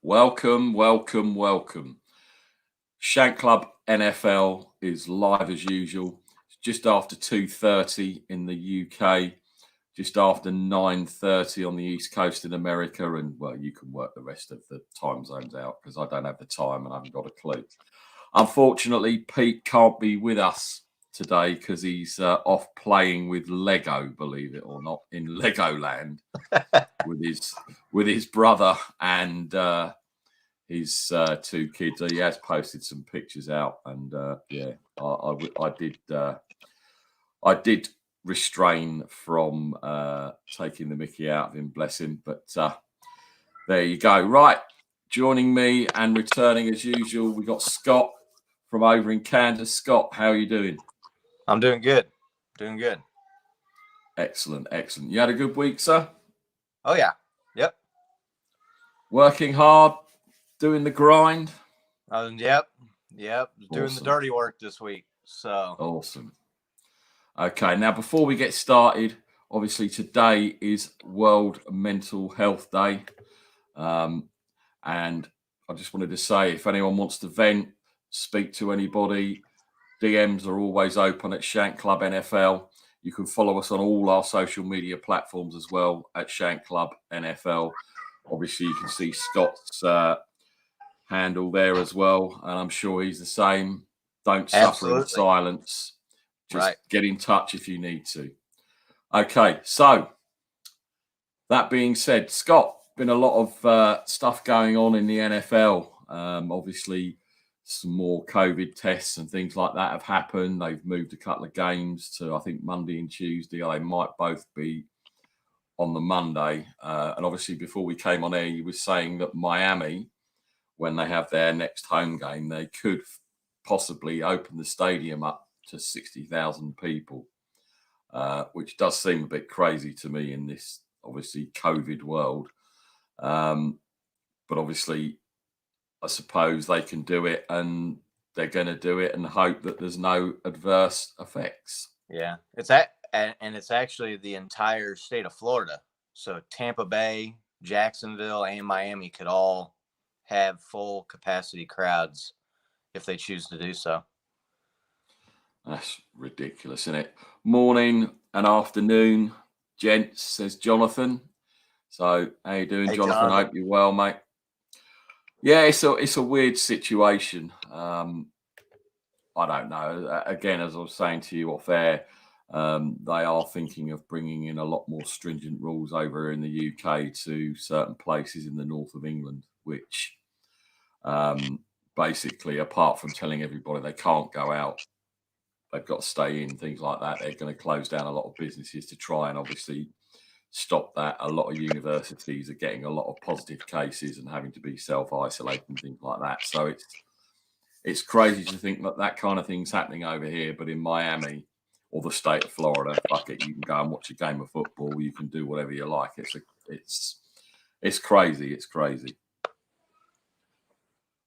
Welcome, welcome, welcome. Shank Club NFL is live as usual. It's just after 2:30 in the UK, just after 9:30 on the East Coast in America, and well, you can work the rest of the time zones out because I don't have the time and I haven't got a clue. Unfortunately, Pete can't be with us today because he's off playing with Lego, believe it or not, in Legoland with his brother and his two kids. He has posted some pictures out, and I did restrain from taking the Mickey out of him, bless him. But there you go. Right, joining me and returning as usual, we got Scott from over in Kansas. Scott, how are you doing? I'm doing good. Doing good. Excellent, excellent. You had a good week, sir? Oh yeah. Yep. Working hard, doing the grind. Yep. Doing Awesome. the dirty work this week. So awesome. Okay, now before we get started, obviously today is World Mental Health Day, and I just wanted to say, if anyone wants to vent, speak to anybody, DMs are always open at Shank Club NFL. You can follow us on all our social media platforms as well at Shank Club NFL. Obviously, you can see Scott's handle there as well, and I'm sure he's the same. Don't suffer in silence. Just get in touch if you need to. Okay, so that being said, Scott, been a lot of stuff going on in the NFL. Obviously, some more COVID tests and things like that have happened. They've moved a couple of games to, I think, Monday and Tuesday. They might both be on the Monday. And obviously, before we came on air, you were saying that Miami, when they have their next home game, they could possibly open the stadium up to 60,000 people, which does seem a bit crazy to me in this, obviously, COVID world. But obviously, I suppose they can do it, and they're going to do it and hope that there's no adverse effects. Yeah, it's actually the entire state of Florida. So Tampa Bay, Jacksonville, and Miami could all have full capacity crowds if they choose to do so. That's ridiculous, isn't it? Morning and afternoon, gents, says Jonathan. So how you doing, Jonathan? I hope you're well, mate. Yeah, it's a weird situation. I don't know. Again, as I was saying to you off air, they are thinking of bringing in a lot more stringent rules over in the UK to certain places in the north of England, which basically, apart from telling everybody they can't go out, they've got to stay in, things like that. They're going to close down a lot of businesses to try and obviously stop that. A lot of universities are getting a lot of positive cases and having to be self-isolated and things like that. So it's crazy to think that kind of thing's happening over here, but in Miami or the state of Florida, fuck it, you can go and watch a game of football. You can do whatever you like. It's crazy. It's crazy.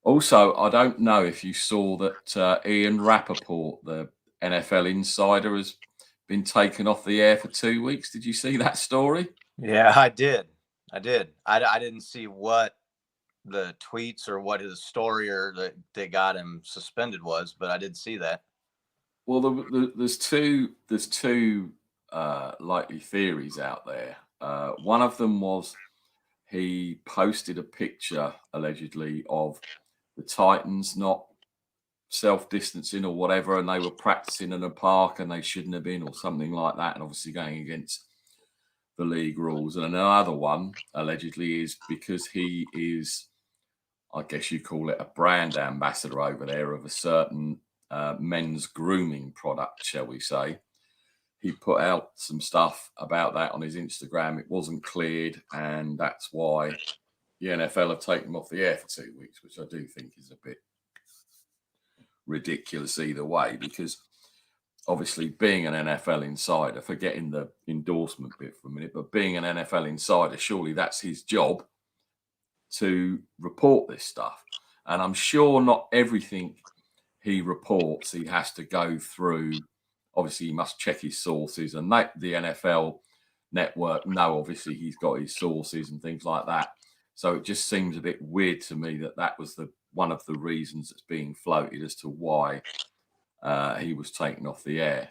Also, I don't know if you saw that Ian Rappaport, the NFL insider, has been taken off the air for 2 weeks. Did you see that story? Yeah, I did. I didn't see what the tweets or what his story or that got him suspended was, but I did see that. Well, there's two likely theories out there. One of them was he posted a picture allegedly of the Titans not self-distancing or whatever, and they were practicing in a park and they shouldn't have been, or something like that, and obviously going against the league rules. And another one allegedly is because he is, I guess you call it, a brand ambassador over there of a certain men's grooming product, shall we say. He put out some stuff about that on his Instagram. It wasn't cleared, and that's why the NFL have taken him off the air for 2 weeks, which I do think is a bit ridiculous either way, because obviously being an NFL insider, forgetting the endorsement bit for a minute, but being an NFL insider, surely that's his job to report this stuff. And I'm sure not everything he reports he has to go through. Obviously, he must check his sources, and the NFL network know, obviously, he's got his sources and things like that. So it just seems a bit weird to me that was one of the reasons that's being floated as to why he was taken off the air.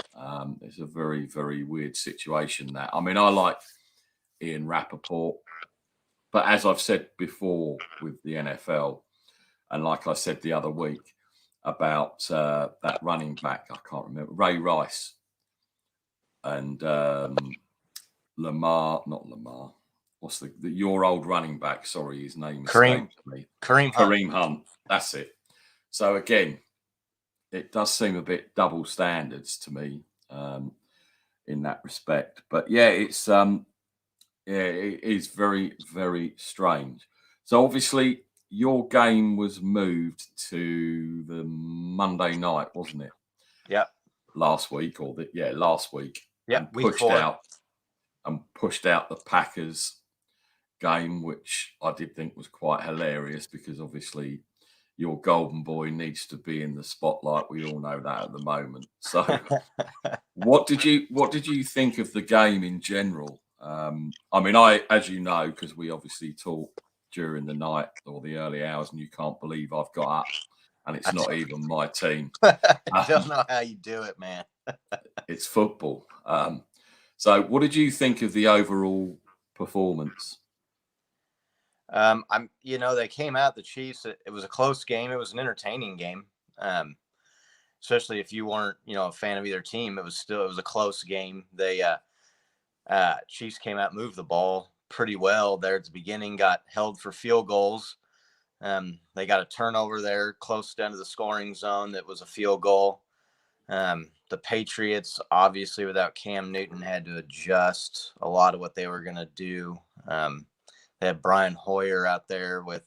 It's a very, very weird situation. That, I mean, I like Ian Rappaport, but as I've said before with the NFL, and like I said the other week about that running back, I can't remember, Ray Rice and not Lamar. What's your old running back? Sorry, his name escaped me. Kareem Hunt. That's it. So again, it does seem a bit double standards to me in that respect. But yeah, it is very, very strange. So obviously, your game was moved to the Monday night, wasn't it? Yep. Last week, last week. Yep. And pushed out the Packers game, which I did think was quite hilarious because obviously your golden boy needs to be in the spotlight. We all know that at the moment. So what did you think of the game in general? I mean, as you know, because we obviously talk during the night or the early hours, and you can't believe I've got up and it's not even my team. I don't know how you do it, man. It's football. So what did you think of the overall performance? They came out, the Chiefs, it was a close game. It was an entertaining game. Especially if you weren't, a fan of either team, it was a close game. They Chiefs came out, moved the ball pretty well there at the beginning, got held for field goals. They got a turnover there close down to the scoring zone. That was a field goal. The Patriots, obviously without Cam Newton, had to adjust a lot of what they were going to do. They had Brian Hoyer out there with,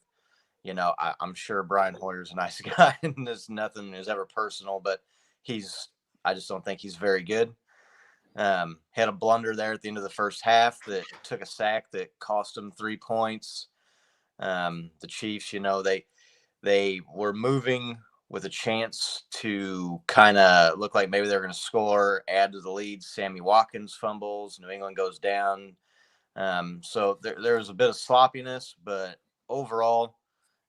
I'm sure Brian Hoyer's a nice guy and there's nothing is ever personal, but I just don't think he's very good. Had a blunder there at the end of the first half that took a sack that cost them 3 points. The Chiefs, they were moving with a chance to kind of look like maybe they're going to score, add to the lead. Sammy Watkins fumbles, New England goes down. So there was a bit of sloppiness, but overall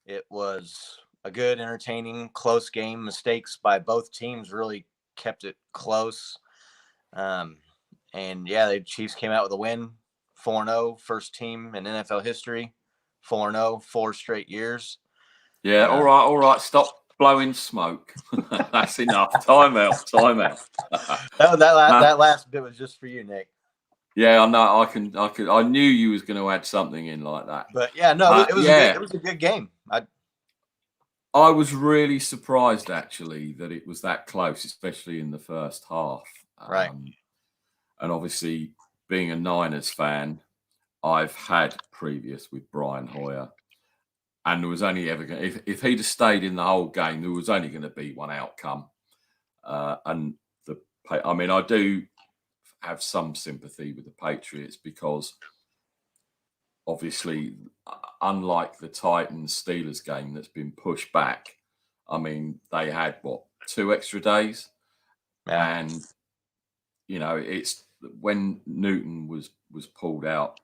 it was a good, entertaining, close game. Mistakes by both teams really kept it close. And yeah, the Chiefs came out with a win, 4-0, first team in NFL history, 4-0, 4 straight years. Yeah, all right. Stop blowing smoke. That's enough. Time out. that last bit was just for you, Nick. Yeah, I know. I knew you was going to add something in like that. But yeah, no, it was a good game. I was really surprised actually that it was that close, especially in the first half. Right. And obviously, being a Niners fan, I've had previous with Brian Hoyer, and there was only ever going if he'd have stayed in the whole game, there was only going to be one outcome. I do have some sympathy with the Patriots because obviously, unlike the Titans Steelers game that's been pushed back, I mean, they had 2 extra days, and it's when Newton was pulled out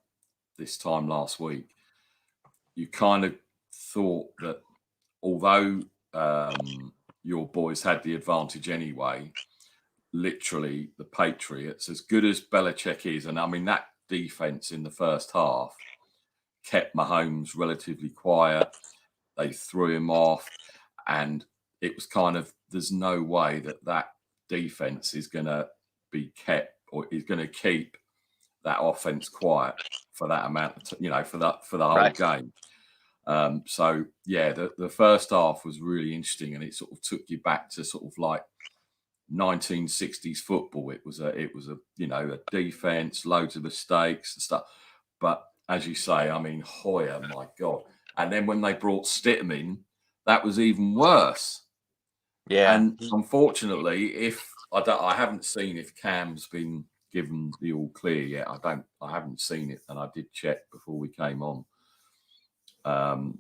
this time last week. You kind of thought that although your boys had the advantage anyway, literally the Patriots, as good as Belichick is, and I mean that defense in the first half kept Mahomes relatively quiet. They threw him off, and it was kind of there's no way that defense is going to be kept or is going to keep that offense quiet for that amount of for the whole game. So yeah, the first half was really interesting, and it sort of took you back to sort of like 1960s football. It was a a defense, loads of mistakes and stuff. But as you say, I mean Hoyer, my God. And then when they brought Stidham in, that was even worse. Yeah. And unfortunately, I haven't seen if Cam's been given the all clear yet. I haven't seen it, and I did check before we came on.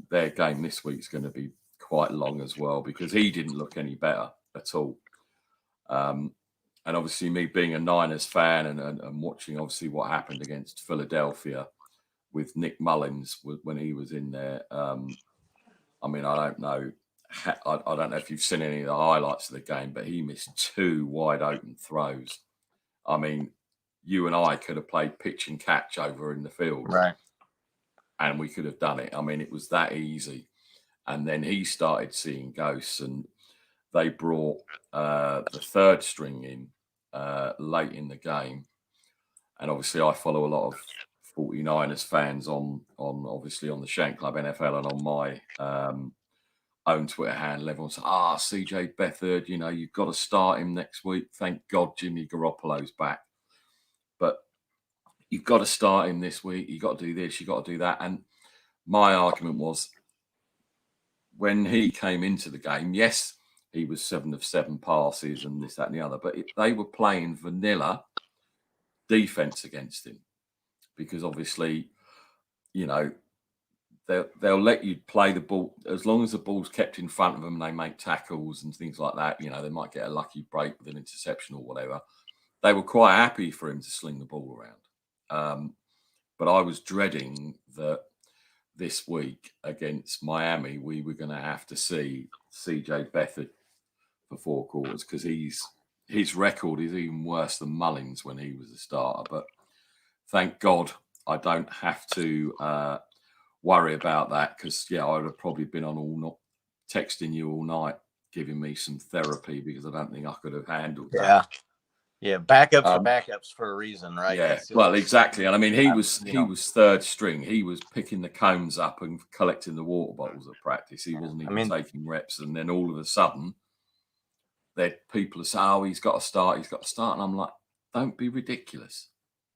Their game this week is going to be quite long as well because he didn't look any better at all. And obviously, me being a Niners fan and watching obviously what happened against Philadelphia, with Nick Mullins when he was in there. I mean, I don't know. I don't know if you've seen any of the highlights of the game, but he missed 2 wide open throws. I mean, you and I could have played pitch and catch over in the field, Right. and we could have done it. I mean, it was that easy. And then he started seeing ghosts, and they brought the third string in late in the game. And obviously, I follow a lot of 49ers fans on obviously on the Shank Club NFL and on my own Twitter handle. Everyone's CJ Beathard, you've got to start him next week. Thank God Jimmy Garoppolo's back. But you've got to start him this week. You've got to do this, you've got to do that. And my argument was, when he came into the game, yes, he was 7 of 7 passes and this, that, and the other, but they were playing vanilla defense against him because obviously, they'll let you play the ball as long as the ball's kept in front of them and they make tackles and things like that. They might get a lucky break with an interception or whatever. They were quite happy for him to sling the ball around. But I was dreading that this week against Miami, we were going to have to see CJ Beathard for 4 quarters because his record is even worse than Mullins when he was a starter. But thank God I don't have to worry about that because, I would have probably been on all night, texting you all night, giving me some therapy because I don't think I could have handled that. Yeah, backups are backups for a reason, right? Yeah, well, exactly. And I mean, he was third string. He was picking the cones up and collecting the water bottles at practice. He wasn't even taking reps. And then all of a sudden, people are saying, he's got to start. And I'm like, don't be ridiculous.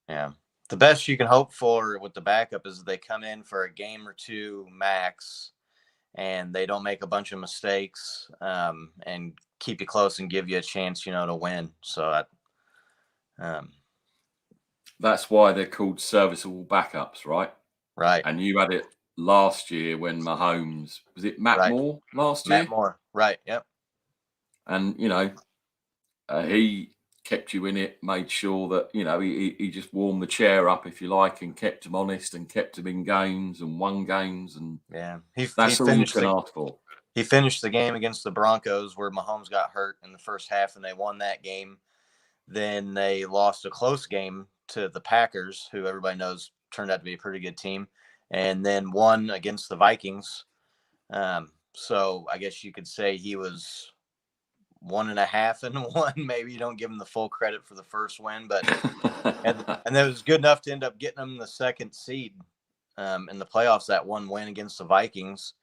Yeah. The best you can hope for with the backup is they come in for a game or 2 max and they don't make a bunch of mistakes and keep you close and give you a chance, to win. So that's why they're called serviceable backups, right? Right. And you had it last year when Mahomes, was it Matt Moore last year? Matt Moore, right, yep. And, he kept you in it, made sure that, he just warmed the chair up, if you like, and kept him honest and kept him in games and won games. And that's all you can ask for. He finished the game against the Broncos where Mahomes got hurt in the first half and they won that game. Then they lost a close game to the Packers, who everybody knows turned out to be a pretty good team, and then won against the Vikings. So I guess you could say he was 1.5-1. Maybe you don't give him the full credit for the first win, but and that was good enough to end up getting him the 2nd seed in the playoffs. That one win against the Vikings,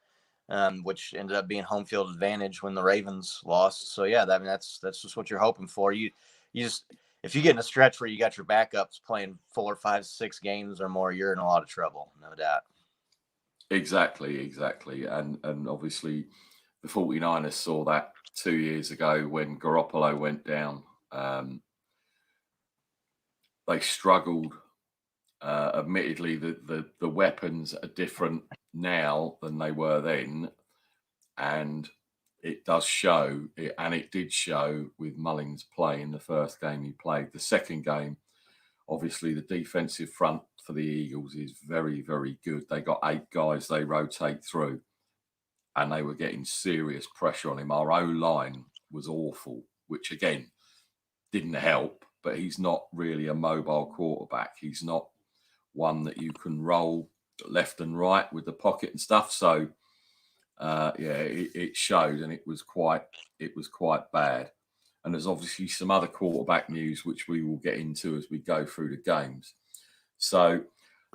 which ended up being home field advantage when the Ravens lost. So yeah, that's just what you're hoping for. You just, if you get in a stretch where you got your backups playing 4, 5, 6 games or more, you're in a lot of trouble, no doubt. Exactly. And obviously the 49ers saw that 2 years ago when Garoppolo went down. They struggled. Admittedly, the weapons are different now than they were then. And it does show, and it did show with Mullins play in the first game he played. The second game, obviously, the defensive front for the Eagles is very, very good. They got 8 guys they rotate through, and they were getting serious pressure on him. Our O-line was awful, which, again, didn't help, but he's not really a mobile quarterback. He's not one that you can roll left and right with the pocket and stuff. So, it showed, and it was quite bad. And there's obviously some other quarterback news which we will get into as we go through the games. So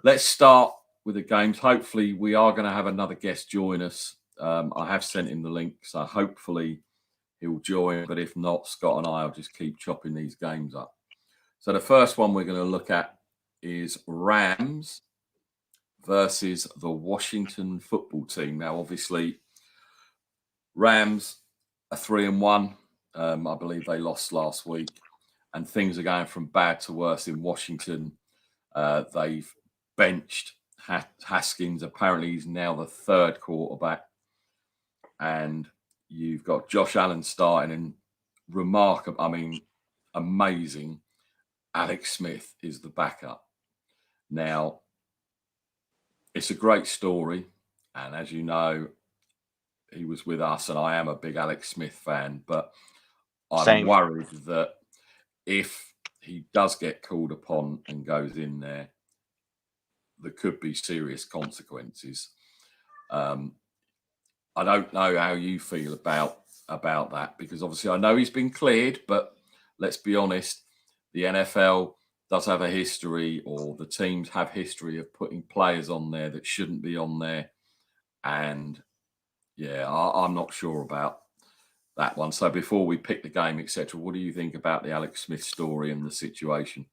let's start with the games. Hopefully, we are going to have another guest join us. I have sent him the link, so hopefully he'll join. But if not, Scott and I will just keep chopping these games up. So the first one we're going to look at is Rams versus the Washington football team. Now, obviously, Rams are 3-1. I believe they lost last week, and things are going from bad to worse in Washington. They've benched Haskins. Apparently, he's now the 3rd quarterback, and you've got Josh Allen starting, and amazing. Alex Smith is the backup. Now, it's a great story. And as you know, he was with us, and I am a big Alex Smith fan, but I'm Same. worried that if he does get called upon and goes in there, there could be serious consequences. Um, I don't know how you feel about that, because obviously I know he's been cleared, but let's be honest, the NFL does have a history, or the teams have history of putting players on there that shouldn't be on there, and yeah, I'm not sure about that one. So before we pick the game, etc., what do you think about the Alex Smith story and the situation?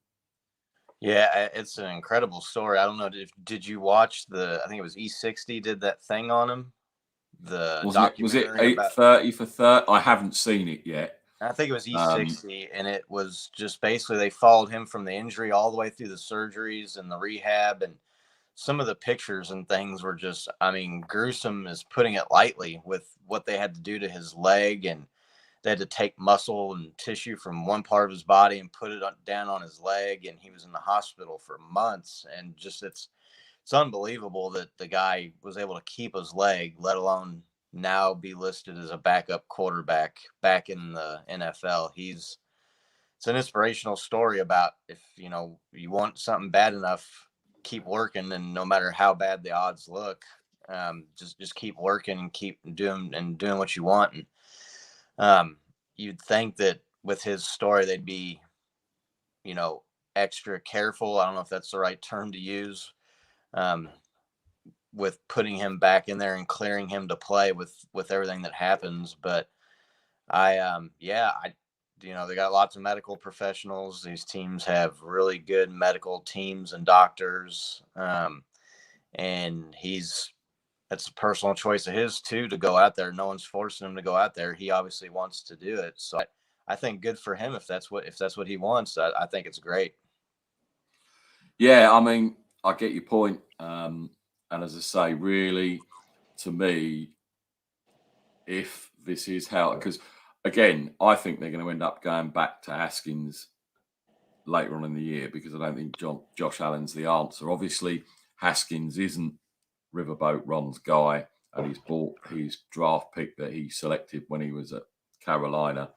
Yeah, it's an incredible story. I don't know. Did you watch the? I think it was E60 did that thing on him, the Was it documentary eight about. 30 for 30? I haven't seen it yet. I think it was Um, E60, and it was just basically they followed him from the injury all the way through the surgeries and the rehab, and some of the pictures and things were just, I mean, gruesome is putting it lightly, with what they had to do to his leg, and they had to take muscle and tissue from one part of his body and put it down on his leg, and he was in the hospital for months. And just it's unbelievable that the guy was able to keep his leg, let alone now be listed as a backup quarterback back in the NFL. It's an inspirational story about, if you want something bad enough, keep working, and no matter how bad the odds look, just keep working and keep doing what you want. And you'd think that with his story, they'd be, you know, extra careful. I don't know if that's the right term to use, um, with putting him back in there and clearing him to play with everything that happens. But yeah, they got lots of medical professionals. These teams have really good medical teams and doctors. And that's a personal choice of his too, to go out there. No one's forcing him to go out there. He obviously wants to do it. So I think good for him if that's what he wants. I think it's great. yeah, I mean, I get your point. And as I say, really, to me, if this is how, because again, I think they're going to end up going back to Haskins later on in the year, because I don't think Josh Allen's the answer. Obviously, Haskins isn't Riverboat Ron's guy, and he's bought his draft pick that he selected when he was at Carolina,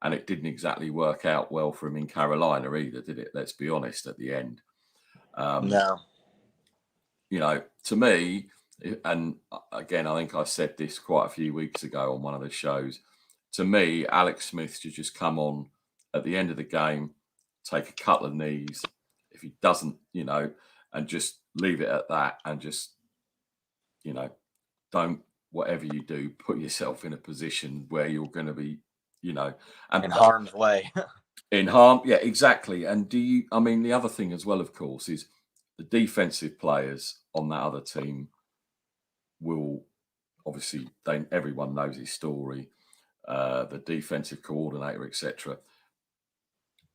and it didn't exactly work out well for him in Carolina either, did it? Let's be honest. At the end, um, No. to me, and again, I think I said this quite a few weeks ago on one of the shows. To me, Alex Smith should just come on at the end of the game, take a couple of knees. If he doesn't, and just leave it at that, and just, you know, don't, whatever you do, put yourself in a position where you're going to be, and In harm's way. in harm. Yeah, exactly. And I mean, the other thing as well, of course, is the defensive players on that other team will obviously, everyone knows his story, the defensive coordinator, etc.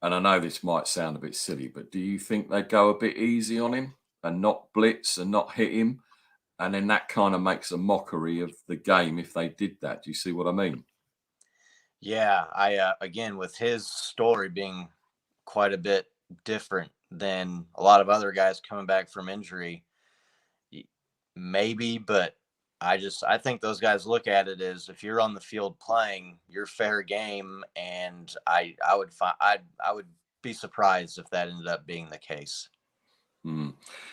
And I know this might sound a bit silly, but do you think they'd go a bit easy on him and not blitz and not hit him? And then that kind of makes a mockery of the game if they did that. Do you see what I mean? Yeah, I again, with his story being quite a bit different than a lot of other guys coming back from injury, maybe, but I think those guys look at it as, if you're on the field playing, you're fair game, and I would find I would be surprised if that ended up being the case.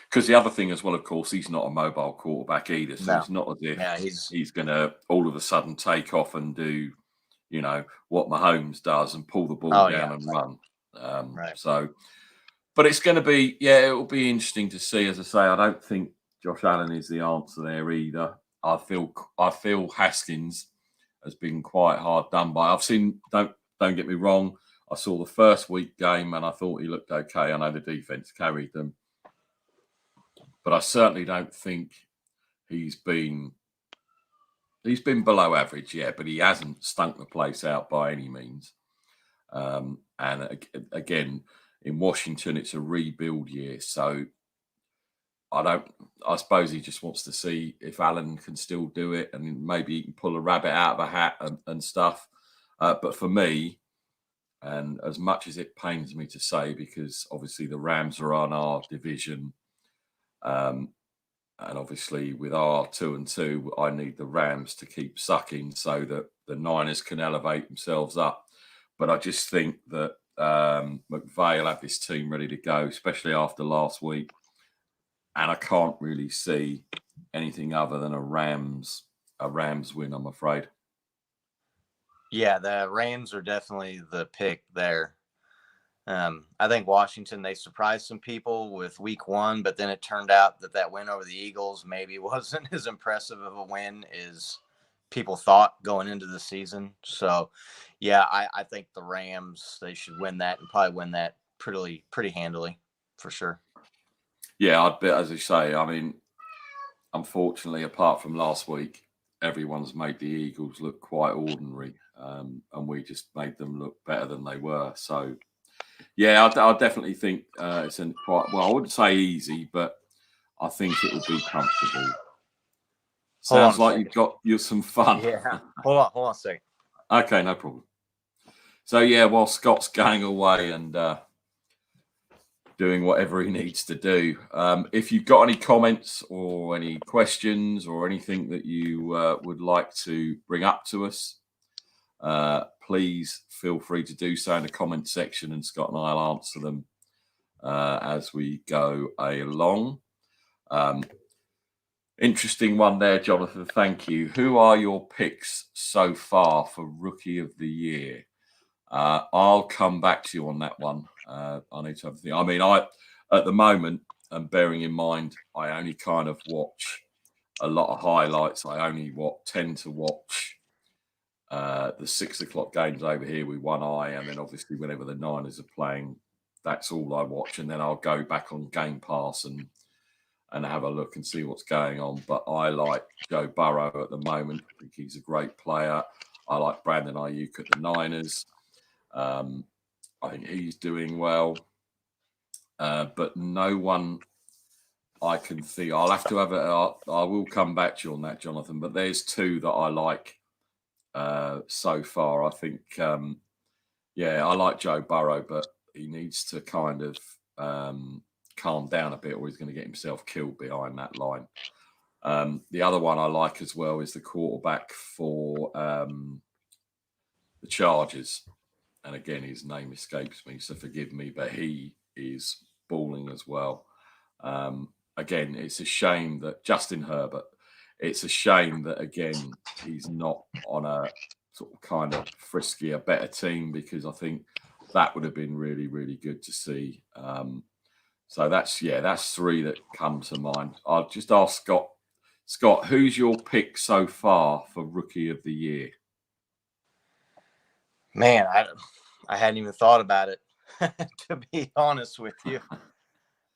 Because the other thing as well, of course, he's not a mobile quarterback either. So No, it's not as if yeah, he's he's going to all of a sudden take off and do, what Mahomes does and pull the ball oh yeah, down and run. right. So, but it's going to be, yeah, it will be interesting to see. As I say, I don't think Josh Allen is the answer there either. I feel Haskins has been quite hard done by. I've seen, don't get me wrong, I saw the first week game and I thought he looked okay. I know the defense carried them, but I certainly don't think he's been he's been below average, yeah, but he hasn't stunk the place out by any means. And again, in Washington, it's a rebuild year, so I don't. I suppose he just wants to see if Allen can still do it, and maybe he can pull a rabbit out of a hat and stuff. But for me, and as much as it pains me to say, because obviously the Rams are on our division, um, And obviously, with our 2-2, I need the Rams to keep sucking so that the Niners can elevate themselves up. But I just think that McVay will have this team ready to go, especially after last week. And I can't really see anything other than a Rams win, I'm afraid. Yeah, the Rams are definitely the pick there. I think Washington, they surprised some people with week 1, but then it turned out that win over the Eagles maybe wasn't as impressive of a win as people thought going into the season. So, yeah, I think the Rams, they should win that and probably win that pretty handily for sure. Yeah, I'd bet, as I say, I mean, unfortunately, apart from last week, everyone's made the Eagles look quite ordinary, and we just made them look better than they were. So, yeah, I definitely think it's quite well. I wouldn't say easy, but I think it will be comfortable. Sounds like you've got some fun. Yeah, hold on a second. Okay, no problem. So yeah, while Scott's going away and doing whatever he needs to do, if you've got any comments or any questions or anything that you would like to bring up to us, please feel free to do so in the comment section, and Scott and I'll answer them as we go along. Interesting one there, Jonathan. Thank you. Who are your picks so far for Rookie of the Year? I'll come back to you on that one. I need to have a think. I mean, at the moment, and bearing in mind, I only kind of watch a lot of highlights. I only tend to watch the 6 o'clock games over here with one eye, and then obviously whenever the Niners are playing, that's all I watch. And then I'll go back on Game Pass and have a look and see what's going on. But I like Joe Burrow at the moment. I think he's a great player. I like Brandon Ayuk at the Niners. I think he's doing well. But no one I can see. I'll have to have I will come back to you on that, Jonathan. But there's 2 that I like so far. I think, I like Joe Burrow, but he needs to kind of calm down a bit, or he's going to get himself killed behind that line. The other one I like as well is the quarterback for the Chargers. And again, his name escapes me, so forgive me, but he is balling as well. Again, it's a shame that Justin Herbert, it's a shame that, again, he's not on a sort of kind of friskier, better team, because I think that would have been really, really good to see. So that's 3 that come to mind. I'll just ask Scott. Scott, who's your pick so far for Rookie of the Year? Man, I hadn't even thought about it, to be honest with you.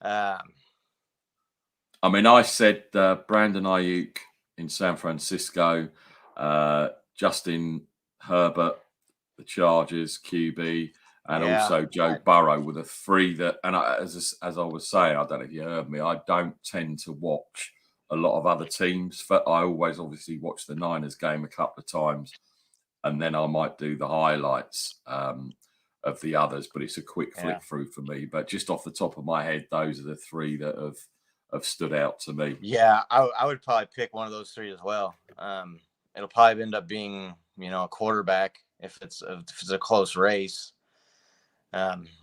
I mean, I said Brandon Ayuk in San Francisco, Justin Herbert, the Chargers QB, and also Joe Burrow were the 3 that. And as I was saying, I don't know if you heard me, I don't tend to watch a lot of other teams. I always obviously watch the Niners game a couple of times, and then I might do the highlights of the others. But it's a quick flick through for me. But just off the top of my head, those are the 3 that have stood out to me. Yeah, I would probably pick one of those 3 as well. It'll probably end up being, a quarterback if it's a close race.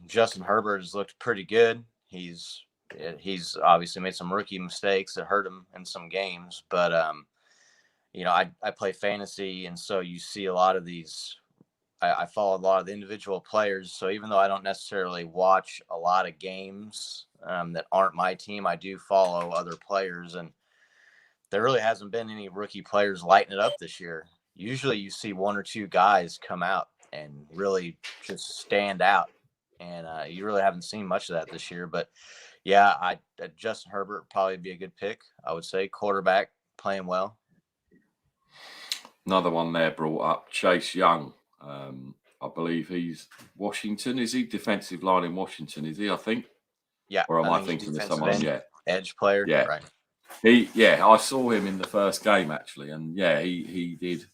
Justin Herbert has looked pretty good. He's obviously made some rookie mistakes that hurt him in some games, but I play fantasy, and so you see a lot of these. I follow a lot of the individual players. So even though I don't necessarily watch a lot of games that aren't my team, I do follow other players, and there really hasn't been any rookie players lighting it up this year. Usually you see 1 or 2 guys come out and really just stand out, and you really haven't seen much of that this year. But yeah, Justin Herbert would probably be a good pick. I would say quarterback playing well. Another one there brought up, Chase Young. I believe he's Washington. Is he defensive line in Washington? Is he? I think. Yeah. Or am I thinking of someone? Edge player. Yeah. Right. I saw him in the first game actually, and he did.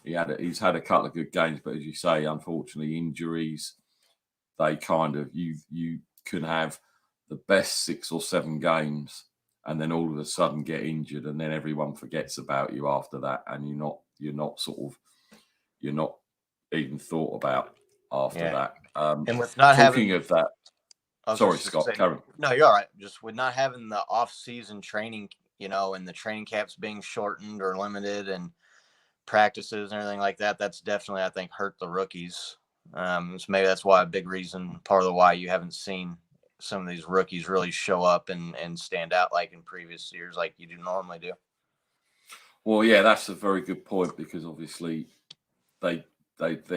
He's had a couple of good games, but as you say, unfortunately, injuries. They kind of you can have the best 6 or 7 games, and then all of a sudden get injured, and then everyone forgets about you after that, and you're not even thought about after Yeah. that. And with not Talking having, of that, I was sorry, just gonna Scott, say, Karen. no, you're all right. Just with not having the off-season training, and the training camps being shortened or limited, and practices and everything like that, that's definitely, I think, hurt the rookies. So maybe that's why a big reason, part of the why you haven't seen some of these rookies really show up and stand out like in previous years, like you do normally do. Well, yeah, that's a very good point, because obviously they're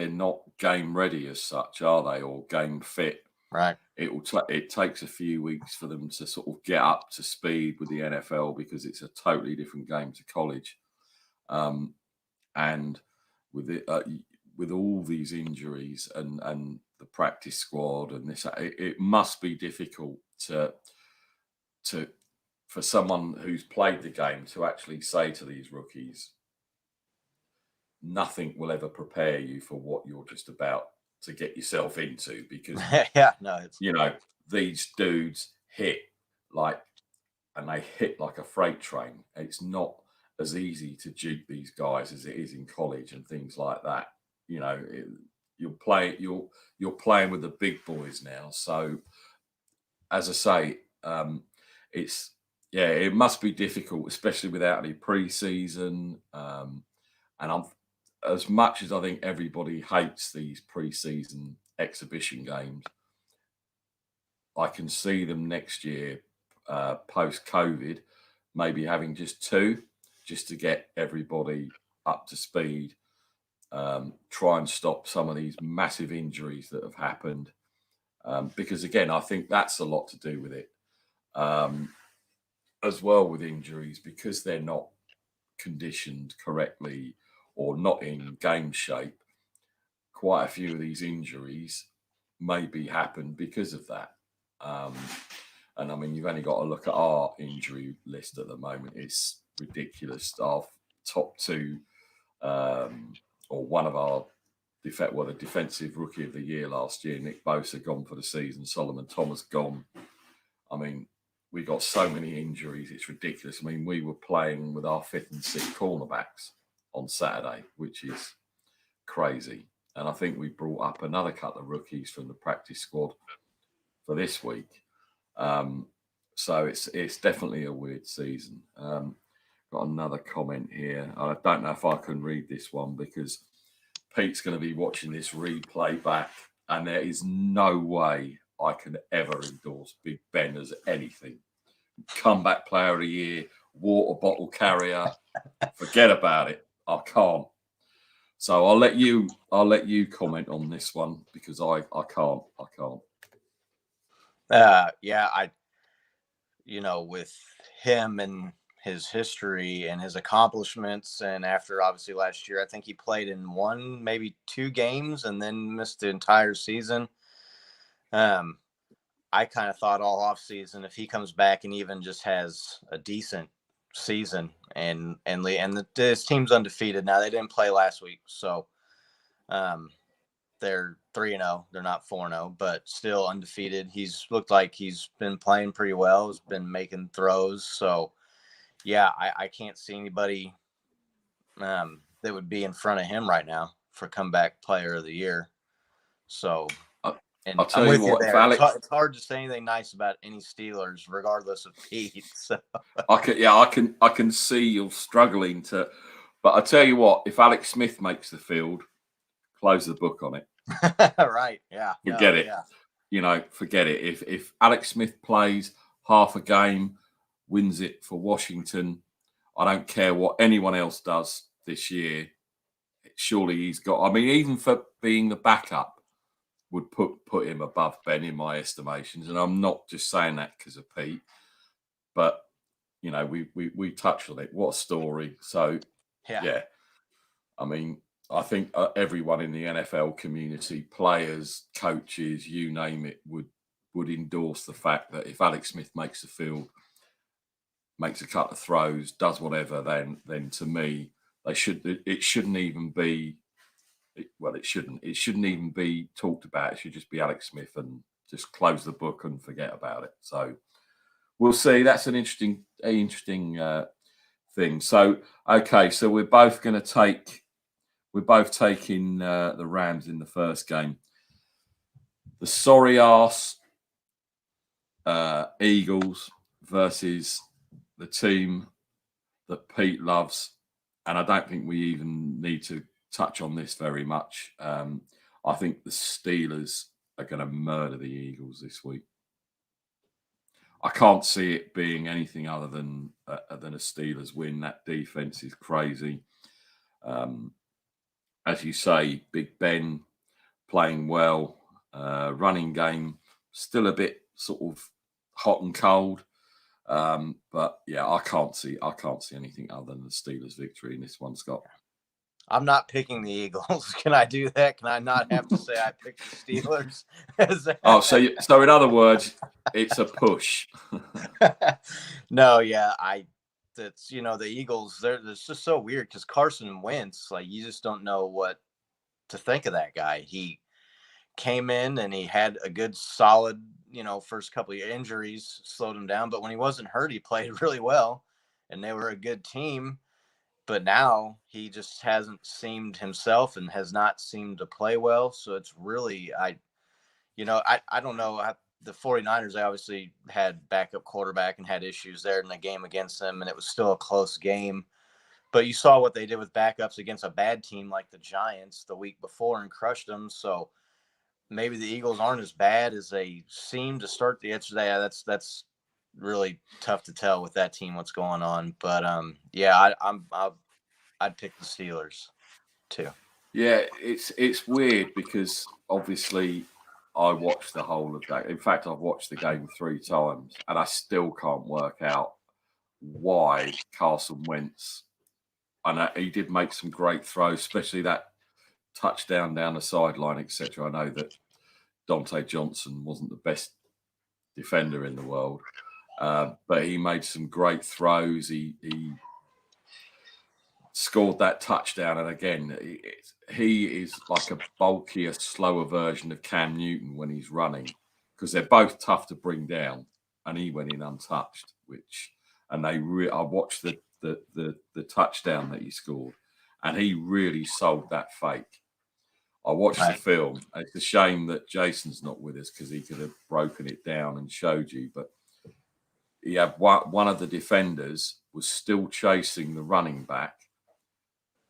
not game ready as such, are they, or game fit? Right. It takes a few weeks for them to sort of get up to speed with the NFL, because it's a totally different game to college, and with it, with all these injuries and the practice squad and this, it must be difficult to for someone who's played the game to actually say to these rookies, nothing will ever prepare you for what you're just about to get yourself into, because Yeah, no, it's these dudes hit like and they hit like a freight train. It's not as easy to dupe these guys as it is in college and things like that. You know, you're playing with the big boys now. So, as I say, it's it must be difficult, especially without any preseason. And I'm as much as I think everybody hates these preseason exhibition games, I can see them next year, post COVID, maybe having just two, just to get everybody up to speed. Try and stop some of these massive injuries that have happened, because again, I think that's a lot to do with it, as well, with injuries, because they're not conditioned correctly or not in game shape. Quite a few of these injuries maybe happen because of that. Um, and I mean, you've only got to look at our injury list at the moment. It's ridiculous. Our top two, or one of our the defensive rookie of the year last year, Nick Bosa, gone for the season. Solomon Thomas gone. I mean, we got so many injuries. It's ridiculous. I mean, we were playing with our fifth and sixth cornerbacks on Saturday, which is crazy. And I think we brought up another couple of rookies from the practice squad for this week. So it's definitely a weird season. Got another comment here. I don't know if I can read this one, because Pete's going to be watching this replay back, and there is no way I can ever endorse Big Ben as anything. Comeback player of the year, water bottle carrier. Forget about it. I can't. So I'll let you comment on this one, because I can't. Yeah, with him and his history and his accomplishments, and after obviously last year, I think he played in one, maybe two games, and then missed the entire season. I kind of thought all off season, if he comes back and even just has a decent season, and this team's undefeated now. They didn't play last week, so they're 3-0. They're not 4-0, but still undefeated. He's looked like he's been playing pretty well. He's been making throws. So, yeah, I can't see anybody that would be in front of him right now for comeback player of the year. So, and I'll I'm tell you with you what, if there. Alex, It's hard to say anything nice about any Steelers, regardless of Pete. So. I can see you're struggling to, but I tell you what, if Alex Smith makes the field, close the book on it. Right? Yeah. Forget it. Yeah. Forget it. If Alex Smith plays half a game, wins it for Washington, I don't care what anyone else does this year. Surely he's got. I mean, even for being the backup, would put him above Ben in my estimations. And I'm not just saying that because of Pete, but we touched on it. What a story! So yeah. I mean, I think everyone in the NFL community, players, coaches, you name it, would endorse the fact that if Alex Smith makes the field, makes a couple of throws, does whatever, then to me, it shouldn't even be. Well, it shouldn't. It shouldn't even be talked about. It should just be Alex Smith, and just close the book and forget about it. So we'll see. That's an interesting thing. So, okay, so we're both taking the Rams in the first game. The sorry ass Eagles versus the team that Pete loves, and I don't think we even need to touch on this very much. I think the Steelers are going to murder the Eagles this week. I can't see it being anything other than a Steelers win. That defense is crazy. As you say, Big Ben playing well. Running game still a bit sort of hot and cold. But yeah, I can't see anything other than the Steelers' victory in this one, Scott. I'm not picking the Eagles. Can I do that? Can I not have to say I picked the Steelers? So in other words, it's a push. No, yeah, that's the Eagles. It's just so weird because Carson Wentz, like you just don't know what to think of that guy. He came in and he had a good solid, first couple of injuries slowed him down, but when he wasn't hurt, he played really well, and they were a good team. But now he just hasn't seemed himself and has not seemed to play well. So it's really, I don't know. The 49ers, they obviously had backup quarterback and had issues there in the game against them, and it was still a close game. But you saw what they did with backups against a bad team like the Giants the week before and crushed them. So maybe the Eagles aren't as bad as they seem to start the edge today. That's really tough to tell with that team what's going on. But yeah, I'd pick the Steelers too. Yeah, it's weird because obviously I watched the whole of that. In fact, I've watched the game 3 times, and I still can't work out why Carson Wentz. And he did make some great throws, especially that touchdown down the sideline, etc. I know that Dante Johnson wasn't the best defender in the world, but he made some great throws. He scored that touchdown, and again, he is like a bulkier, slower version of Cam Newton when he's running, because they're both tough to bring down, and he went in untouched. I watched the touchdown that he scored, and he really sold that fake. I watched the film. It's a shame that Jason's not with us because he could have broken it down and showed you. But one of the defenders was still chasing the running back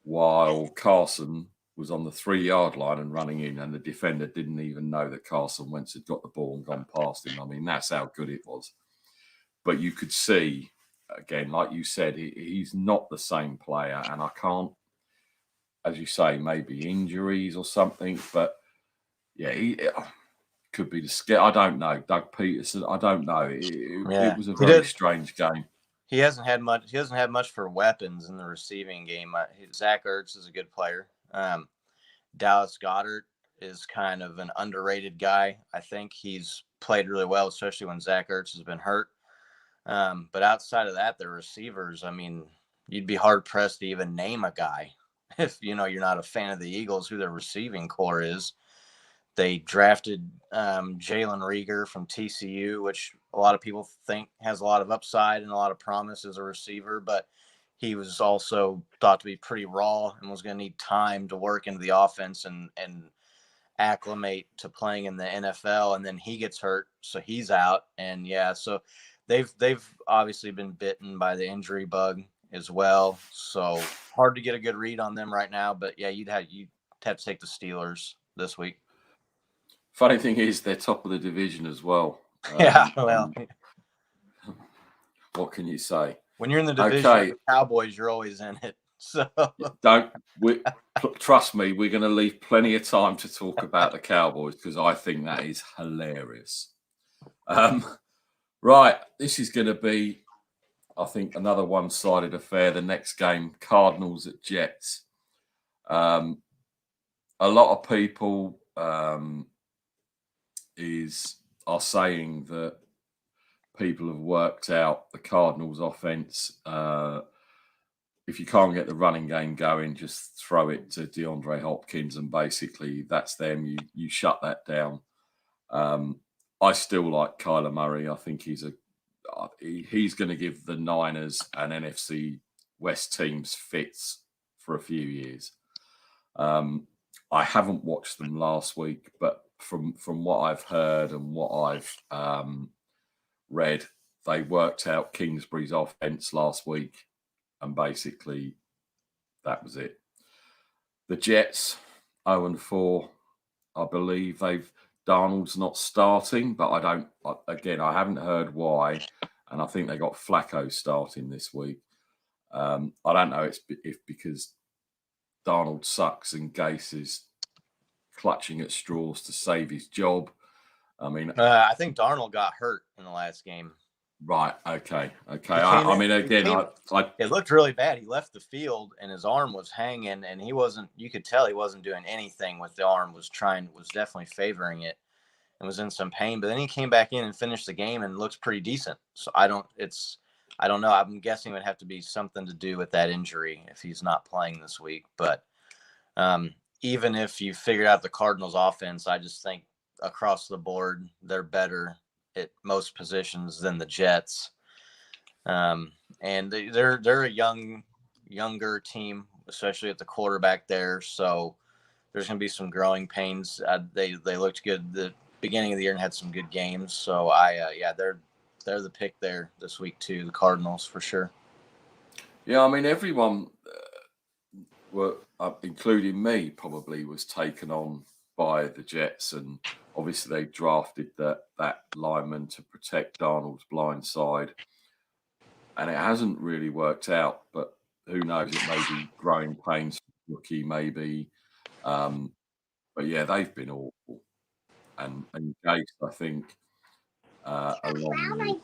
while Carson was on the 3-yard line and running in, and the defender didn't even know that Carson Wentz had got the ball and gone past him. I mean, that's how good it was. But you could see, again, like you said, he's not the same player, and I can't, as you say, maybe injuries or something, but yeah, he could be the scare. I don't know. Doug Peterson, I don't know. It was a very strange game. He hasn't had much. He doesn't have much for weapons in the receiving game. Zach Ertz is a good player. Dallas Goedert is kind of an underrated guy. I think he's played really well, especially when Zach Ertz has been hurt. But outside of that, the receivers, I mean, you'd be hard pressed to even name a guy if you're not a fan of the Eagles who their receiving core is. They drafted Jalen Reagor from TCU, which a lot of people think has a lot of upside and a lot of promise as a receiver, but he was also thought to be pretty raw and was going to need time to work into the offense and acclimate to playing in the NFL. And then he gets hurt, so he's out. And yeah, so they've obviously been bitten by the injury bug as well. So hard to get a good read on them right now. But yeah, you'd have to take the Steelers this week. Funny thing is, they're top of the division as well. Yeah, well, what can you say? When you're in the division of the Cowboys, you're always in it. So trust me, we're going to leave plenty of time to talk about the Cowboys because I think that is hilarious. Right, this is going to be, I think, another one-sided affair. The next game, Cardinals at Jets. A lot of people are saying that people have worked out the Cardinals' offense. If you can't get the running game going, just throw it to DeAndre Hopkins, and basically that's them. You shut that down. I still like Kyler Murray. I think he's a he's going to give the Niners and NFC West teams fits for a few years. I haven't watched them last week, but from what I've heard and what I've read, they worked out Kingsbury's offense last week, and basically that was it. The Jets, 0-4. I believe Darnold's not starting, but I haven't heard why, and I think they got Flacco starting this week. I don't know if because Darnold sucks and Gase is clutching at straws to save his job. I mean, I think Darnold got hurt in the last game. Right. Okay. It looked really bad. He left the field and his arm was hanging, and you could tell he wasn't doing anything with the arm, was definitely favoring it and was in some pain. But then he came back in and finished the game and looks pretty decent. So I don't know. I'm guessing it would have to be something to do with that injury if he's not playing this week. But even if you figured out the Cardinals offense, I just think across the board, they're better at most positions than the Jets. And they're a younger team, especially at the quarterback there. So there's going to be some growing pains. They looked good the beginning of the year and had some good games. So they're the pick there this week too, the Cardinals for sure. Yeah, I mean everyone, including me, probably was taken on by the Jets, and obviously they drafted that lineman to protect Darnold's blind side, and it hasn't really worked out. But who knows? It may be growing pains for rookie, maybe. But yeah, they've been awful, and Gase, I think, along with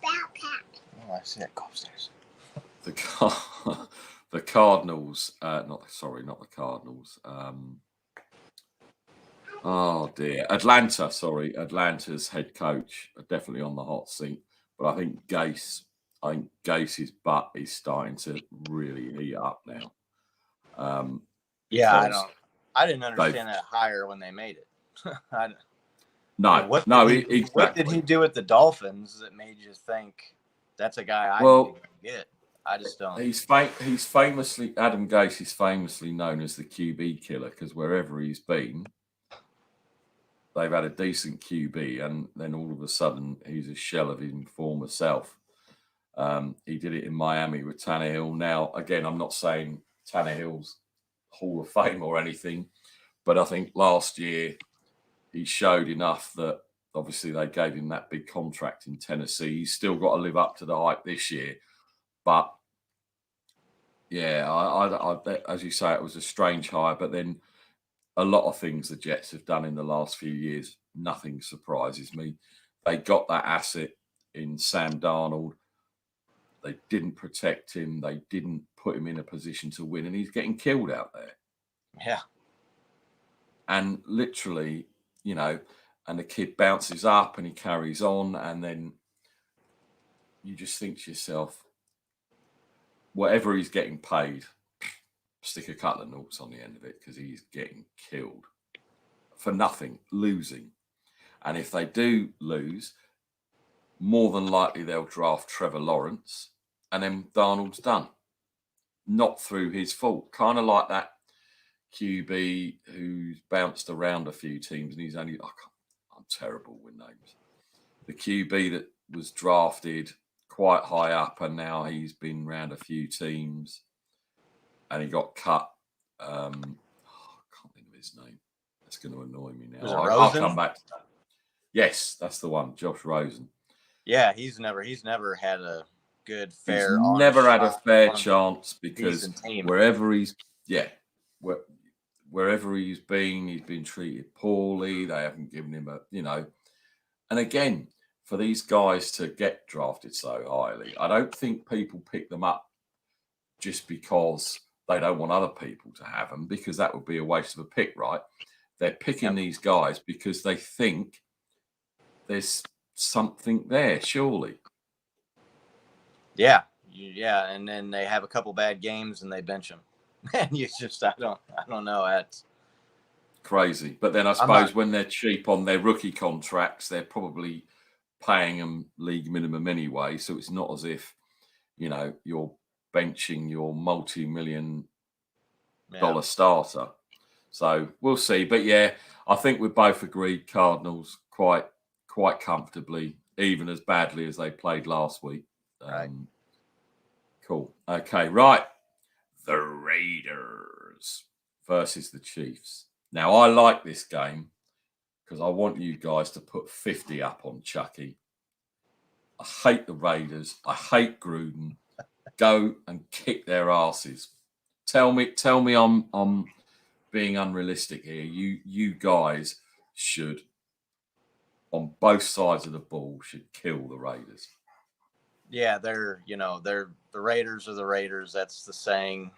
I see it. Go upstairs. the Cardinals, not the Cardinals. Oh dear, Atlanta. Sorry, Atlanta's head coach are definitely on the hot seat, but I think Gase's butt is starting to really heat up now. I didn't understand that hire when they made it. What did he do with the Dolphins that made you think that's a guy I need to get? I just don't. He's famously, Adam Gase is famously known as the QB killer, because wherever he's been, they've had a decent QB, and then all of a sudden he's a shell of his former self. He did it in Miami with Tannehill. Now, again, I'm not saying Tannehill's Hall of Fame or anything, but I think last year he showed enough that obviously they gave him that big contract in Tennessee. He's still got to live up to the hype this year. But yeah, I as you say, it was a strange hire. But then a lot of things the Jets have done in the last few years, nothing surprises me. They got that asset in Sam Darnold. They didn't protect him. They didn't put him in a position to win, and he's getting killed out there. Yeah. And literally, and the kid bounces up and he carries on, and then you just think to yourself, whatever he's getting paid, stick a couple of noughts on the end of it, because he's getting killed for nothing, losing. And if they do lose, more than likely they'll draft Trevor Lawrence, and then Darnold's done. Not through his fault. Kind of like that QB who's bounced around a few teams, and he's only, I'm terrible with names. The QB that was drafted quite high up, and now he's been around a few teams, and he got cut. I can't think of his name. That's going to annoy me now. I'll come back to that. Yes, that's the one, Josh Rosen. Yeah, he's never had a good, fair. He's never had a fair chance, because wherever he's been, he's been treated poorly. They haven't given him and again, for these guys to get drafted so highly, I don't think people pick them up just because they don't want other people to have them, because that would be a waste of a pick, right? They're picking these guys because they think there's something there, surely. Yeah, and then they have a couple bad games and they bench them, and you just I don't know. That's crazy. But then I suppose when they're cheap on their rookie contracts, they're probably paying them league minimum anyway, so it's not as if you're benching your multi-million-dollar starter. So we'll see. But yeah, I think we both agreed Cardinals quite comfortably, even as badly as they played last week. Right. Cool. Okay, right. The Raiders versus the Chiefs. Now, I like this game because I want you guys to put 50 up on Chucky. I hate the Raiders. I hate Gruden. Go and kick their asses. Tell me I'm being unrealistic here. You guys should, on both sides of the ball, should kill the Raiders. Yeah, they're the Raiders are the Raiders. That's the saying.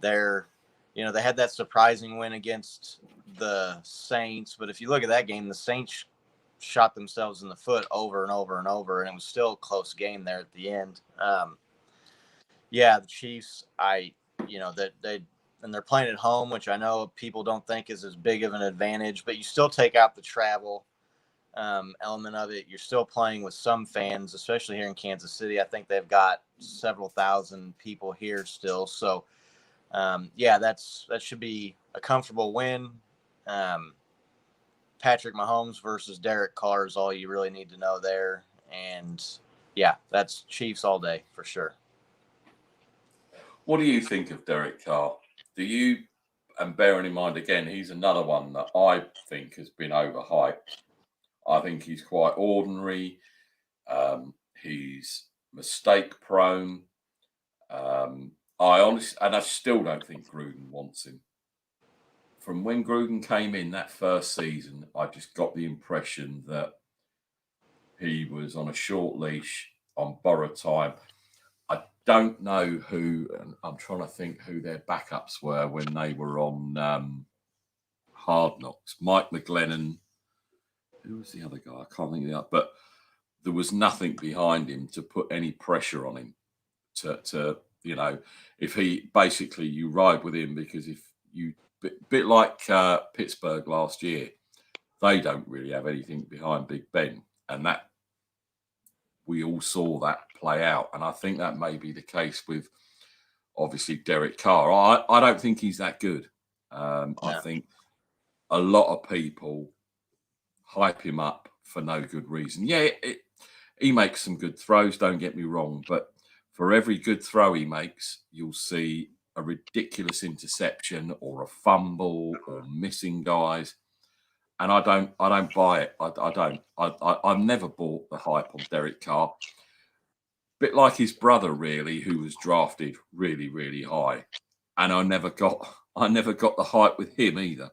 They're they had that surprising win against the Saints, but if you look at that game, the Saints shot themselves in the foot over and over and over, and it was still a close game there at the end. The Chiefs, that and they're playing at home, which I know people don't think is as big of an advantage, but you still take out the travel element of it. You're still playing with some fans, especially here in Kansas City. I think they've got several thousand people here still. So, that should be a comfortable win. Patrick Mahomes versus Derek Carr is all you really need to know there. And that's Chiefs all day for sure. What do you think of Derek Carr? And bearing in mind, again, he's another one that I think has been overhyped. I think he's quite ordinary. He's mistake prone. I still don't think Gruden wants him. From when Gruden came in that first season, I just got the impression that he was on a short leash, on borrowed time. I don't know who, and I'm trying to think who their backups were when they were on Hard Knocks. Mike McGlennon. Who was the other guy? I can't think of the other. But there was nothing behind him to put any pressure on him to if he basically you ride with him, because if you bit like Pittsburgh last year, they don't really have anything behind Big Ben, and that we all saw that play out. And I think that may be the case with obviously Derek Carr. I don't think he's that good. I think a lot of people hype him up for no good reason. Yeah, he makes some good throws, don't get me wrong, but for every good throw he makes, you'll see a ridiculous interception or a fumble or missing guys. And I don't buy it. I don't. I've never bought the hype on Derek Carr. Bit like his brother, really, who was drafted really, really high. And I never got the hype with him either.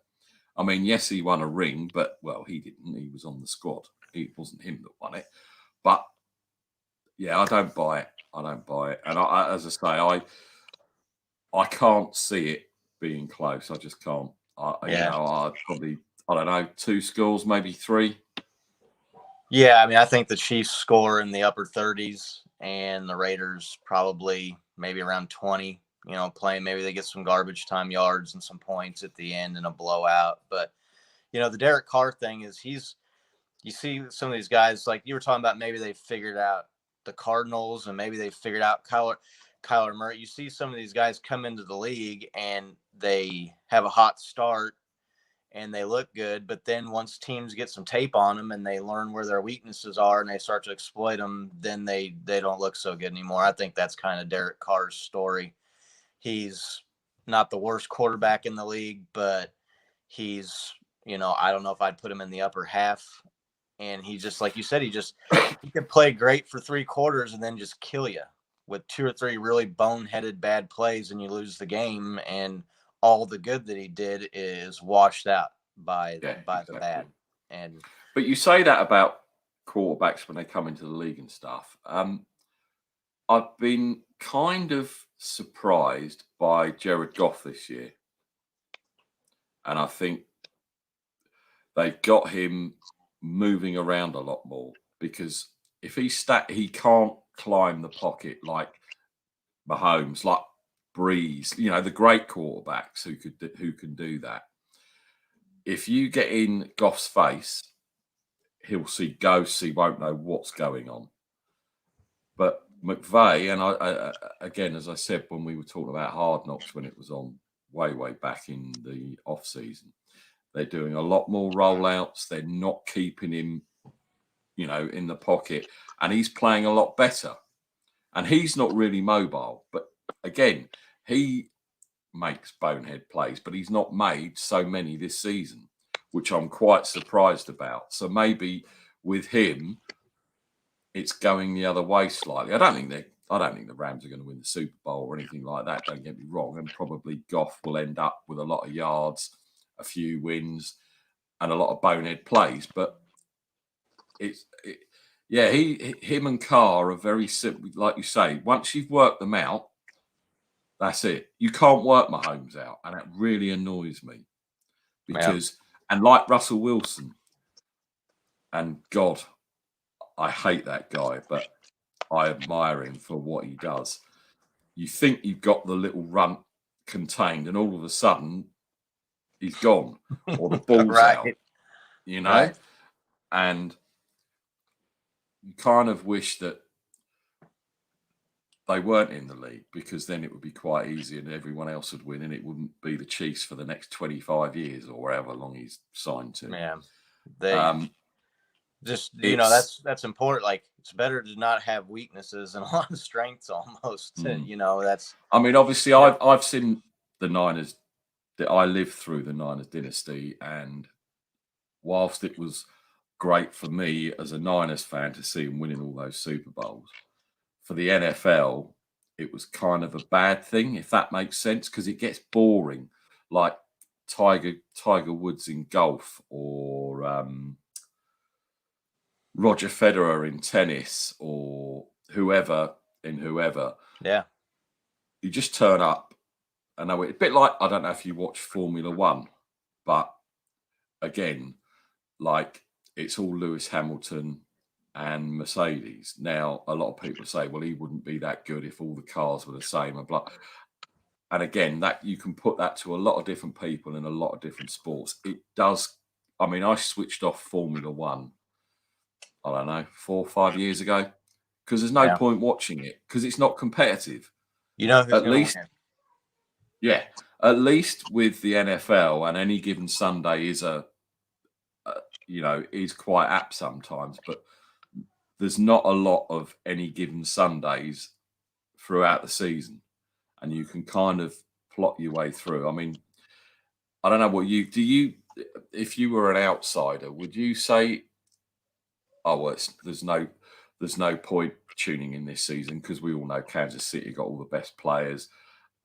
I mean, yes, he won a ring, but well, he didn't. He was on the squad. It wasn't him that won it. But yeah, I don't buy it. And as I say, I can't see it being close. I just can't. I'd probably, I don't know, 2 scores, maybe 3. Yeah, I mean, I think the Chiefs score in the upper 30s and the Raiders probably maybe around 20, playing. Maybe they get some garbage time yards and some points at the end and a blowout. But, the Derek Carr thing is you see some of these guys, like you were talking about, maybe they figured out the Cardinals and maybe they figured out Kyler Murray. You see some of these guys come into the league and they have a hot start and they look good, but then once teams get some tape on them and they learn where their weaknesses are and they start to exploit them, then they don't look so good anymore. I think that's kind of Derek Carr's story. He's not the worst quarterback in the league, but he's, I don't know if I'd put him in the upper half. And he just, like you said, he could play great for 3 quarters and then just kill you with 2 or 3 really boneheaded bad plays, and you lose the game. And all the good that he did is washed out by the bad. But you say that about quarterbacks when they come into the league and stuff. I've been kind of surprised by Jared Goff this year, and I think they've got him moving around a lot more, because if he can't climb the pocket like Mahomes, like Breeze, the great quarterbacks who can do that. If you get in Goff's face, he'll see ghosts. He won't know what's going on. But McVay, and I again, as I said when we were talking about Hard Knocks when it was on way back in the off season, they're doing a lot more rollouts. They're not keeping him, in the pocket, and he's playing a lot better. And he's not really mobile, but again, he makes bonehead plays, but he's not made so many this season, which I'm quite surprised about. So maybe with him, it's going the other way slightly. I don't think the Rams are going to win the Super Bowl or anything like that. Don't get me wrong, and probably Goff will end up with a lot of yards, a few wins, and a lot of bonehead plays. But him and Carr are very simple. Like you say, once you've worked them out, that's it. You can't work Mahomes out, and that really annoys me because, and like Russell Wilson, and God, I hate that guy, but I admire him for what he does. You think you've got the little runt contained, and all of a sudden he's gone, or the ball's out, Right. And you kind of wish that they weren't in the league, because then it would be quite easy and everyone else would win, and it wouldn't be the Chiefs for the next 25 years or however long he's signed to. Yeah. That's important. Like, it's better to not have weaknesses and a lot of strengths almost. That's. I mean, obviously, I've seen the Niners. I lived through the Niners dynasty, and whilst it was great for me as a Niners fan to see them winning all those Super Bowls, for the NFL, it was kind of a bad thing, if that makes sense, because it gets boring, like Tiger Woods in golf, or Roger Federer in tennis, or whoever. Yeah. You just turn up, and a bit like, I don't know if you watch Formula One, but again, like, it's all Lewis Hamilton and Mercedes. Now, a lot of people say, well, he wouldn't be that good if all the cars were the same, and blah. And again, that you can put that to a lot of different people in a lot of different sports. It does. I mean, I switched off Formula One, I don't know, 4 or 5 years ago, because there's no point watching it, because it's not competitive. Who's at least win. Yeah, at least with the NFL, and any given Sunday is is quite apt sometimes, but there's not a lot of any given Sundays throughout the season, and you can kind of plot your way through. I mean, I don't know what if you were an outsider, would you say, oh, well, there's no point tuning in this season, because we all know Kansas City got all the best players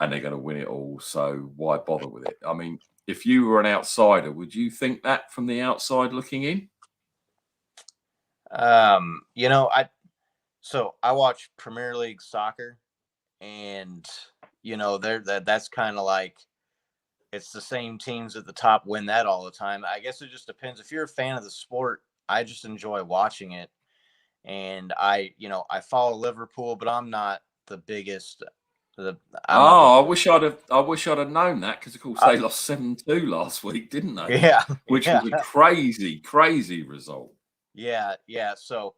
and they're going to win it all, so why bother with it? I mean, if you were an outsider, would you think that from the outside looking in? I watch Premier League soccer, and that's kind of like, it's the same teams at the top win that all the time. I guess it just depends. If you're a fan of the sport, I just enjoy watching it. And I follow Liverpool, but I'm not the biggest. I wish I'd have known that, because of course they lost 7-2 last week, didn't they? Yeah, which was a crazy result. Yeah. So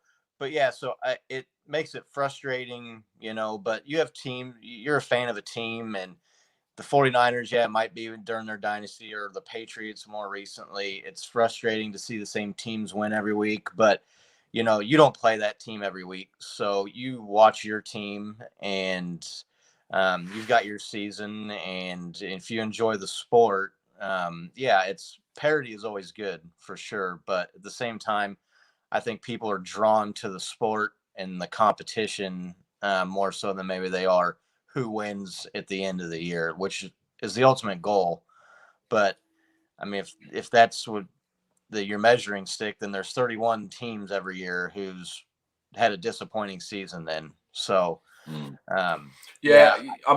it makes it frustrating, But you have you're a fan of a team, and the 49ers, it might be during their dynasty, or the Patriots more recently. It's frustrating to see the same teams win every week, but you don't play that team every week, so you watch your team, and you've got your season, and if you enjoy the sport, it's parity is always good for sure. But at the same time, I think people are drawn to the sport and the competition more so than maybe they are who wins at the end of the year, which is the ultimate goal. But I mean, if that's what your measuring stick, then there's 31 teams every year who's had a disappointing season then. So, I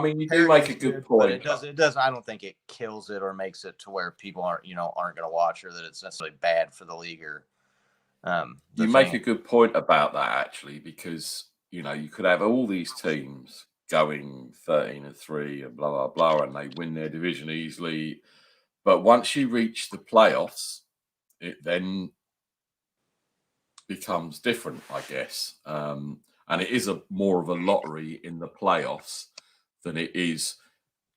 mean, you do make a good point. But it doesn't, I don't think it kills it or makes it to where people aren't going to watch, or that it's necessarily bad for the league. Or you make a good point about that, actually, because, you could have all these teams going 13-3 and blah, blah, blah, and they win their division easily. But once you reach the playoffs, it then becomes different, I guess. And it is more of a lottery in the playoffs than it is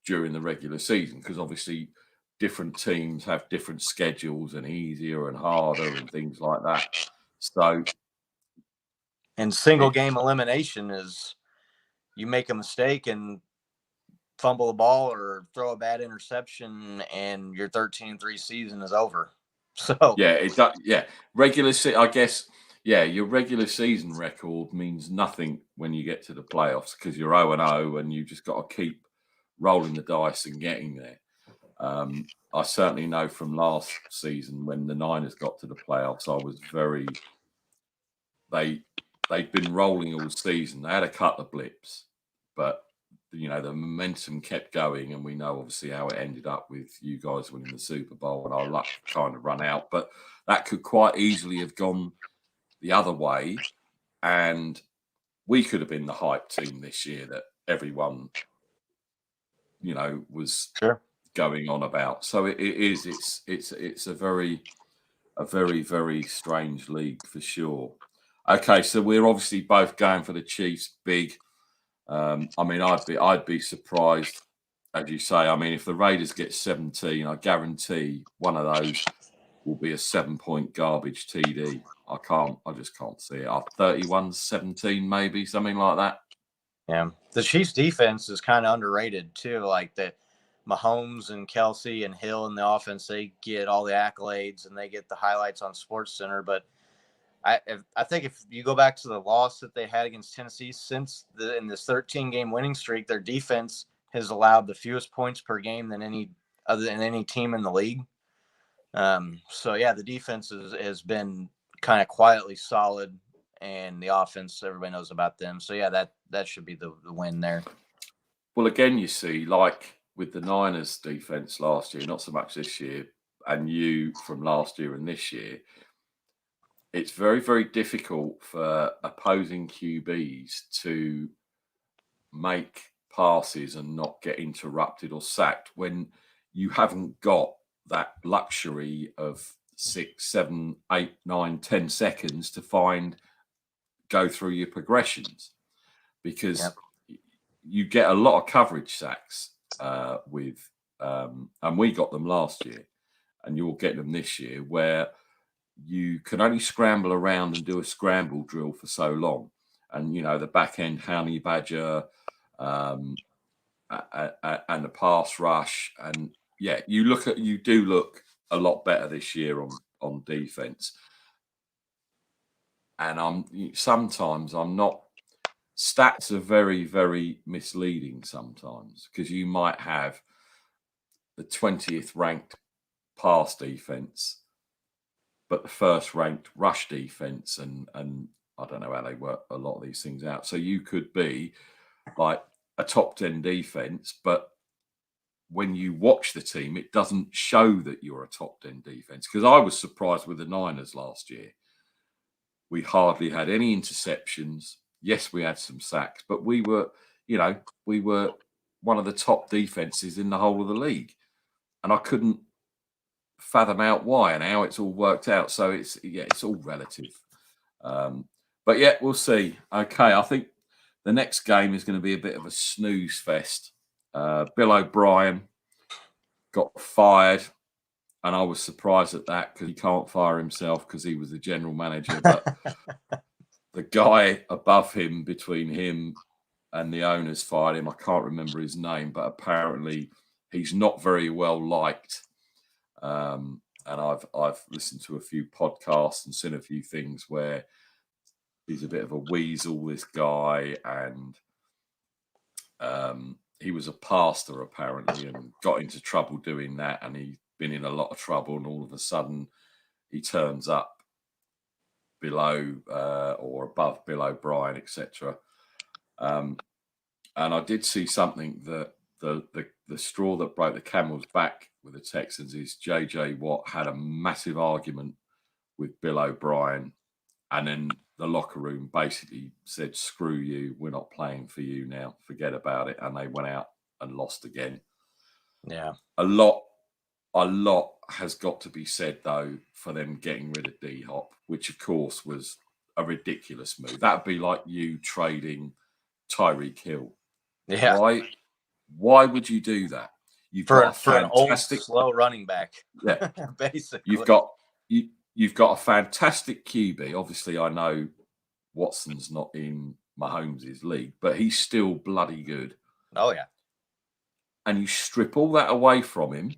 during the regular season, because obviously different teams have different schedules and easier and harder and things like that. So, and single game elimination is you make a mistake and fumble the ball or throw a bad interception and your 13-3 season is over. So yeah, it does. Yeah, I guess. Yeah, your regular season record means nothing when you get to the playoffs, because you're 0-0 and you just got to keep rolling the dice and getting there. I certainly know from last season when the Niners got to the playoffs, I was very. They'd been rolling all season. They had a couple of blips, but the momentum kept going, and we know obviously how it ended up with you guys winning the Super Bowl, and our luck kind of run out. But that could quite easily have gone the other way, and we could have been the hype team this year that everyone was sure. going on about. So it's a very very strange league for sure. Okay, so we're obviously both going for the Chiefs big. I mean, I'd be surprised, as you say. I mean, if the Raiders get 17, I guarantee one of those will be a 7-point garbage TD. I just can't see it. 31-17, maybe something like that. Yeah, the Chiefs' defense is kind of underrated too. Like the Mahomes and Kelsey and Hill in the offense, they get all the accolades and they get the highlights on SportsCenter. But I think if you go back to the loss that they had against Tennessee in this 13-game winning streak, their defense has allowed the fewest points per game than any team in the league. So yeah, the defense has been kind of quietly solid, and the offense, everybody knows about them. So yeah, that should be the win there. Well, again, you see, like with the Niners defense last year, not so much this year, and you from last year and this year, it's very, very difficult for opposing QBs to make passes and not get interrupted or sacked when you haven't got that luxury of 6, 7, 8, 9, 10 seconds to go through your progressions, because you get a lot of coverage sacks and we got them last year, and you'll get them this year, where you can only scramble around and do a scramble drill for so long. And, the back end honey badger and the pass rush. And yeah, you do look a lot better this year on defense. And sometimes I'm not. Stats are very, very misleading sometimes, because you might have the 20th ranked pass defense, but the first ranked rush defense, and I don't know how they work a lot of these things out. So you could be like a top 10 defense, but when you watch the team, it doesn't show that you're a top 10 defense. Because I was surprised with the Niners last year. We hardly had any interceptions. Yes, we had some sacks, but we were one of the top defenses in the whole of the league. And I couldn't fathom out why and how it's all worked out. So it's all relative. But yeah, we'll see. Okay, I think the next game is going to be a bit of a snooze fest. Bill O'Brien got fired, and I was surprised at that, because he can't fire himself because he was the general manager. But the guy above him, between him and the owners, fired him. I can't remember his name, but apparently he's not very well liked. And I've listened to a few podcasts and seen a few things where he's a bit of a weasel, this guy, and he was a pastor apparently and got into trouble doing that, and he'd been in a lot of trouble, and all of a sudden he turns up below or above Bill O'Brien, etc. And I did see something that the straw that broke the camel's back with the Texans is JJ Watt had a massive argument with Bill O'Brien, and then the locker room basically said, "Screw you, we're not playing for you now, forget about it," and they went out and lost again. Yeah, a lot a lot has got to be said, though, for them getting rid of D-Hop, which, of course, was a ridiculous move. That would be like you trading Tyreek Hill. Yeah. Why would you do that? You've For got a an old, fantastic, slow running back. yeah. Basically. You've got a fantastic QB. Obviously, I know Watson's not in Mahomes' league, but he's still bloody good. Oh, yeah. And you strip all that away from him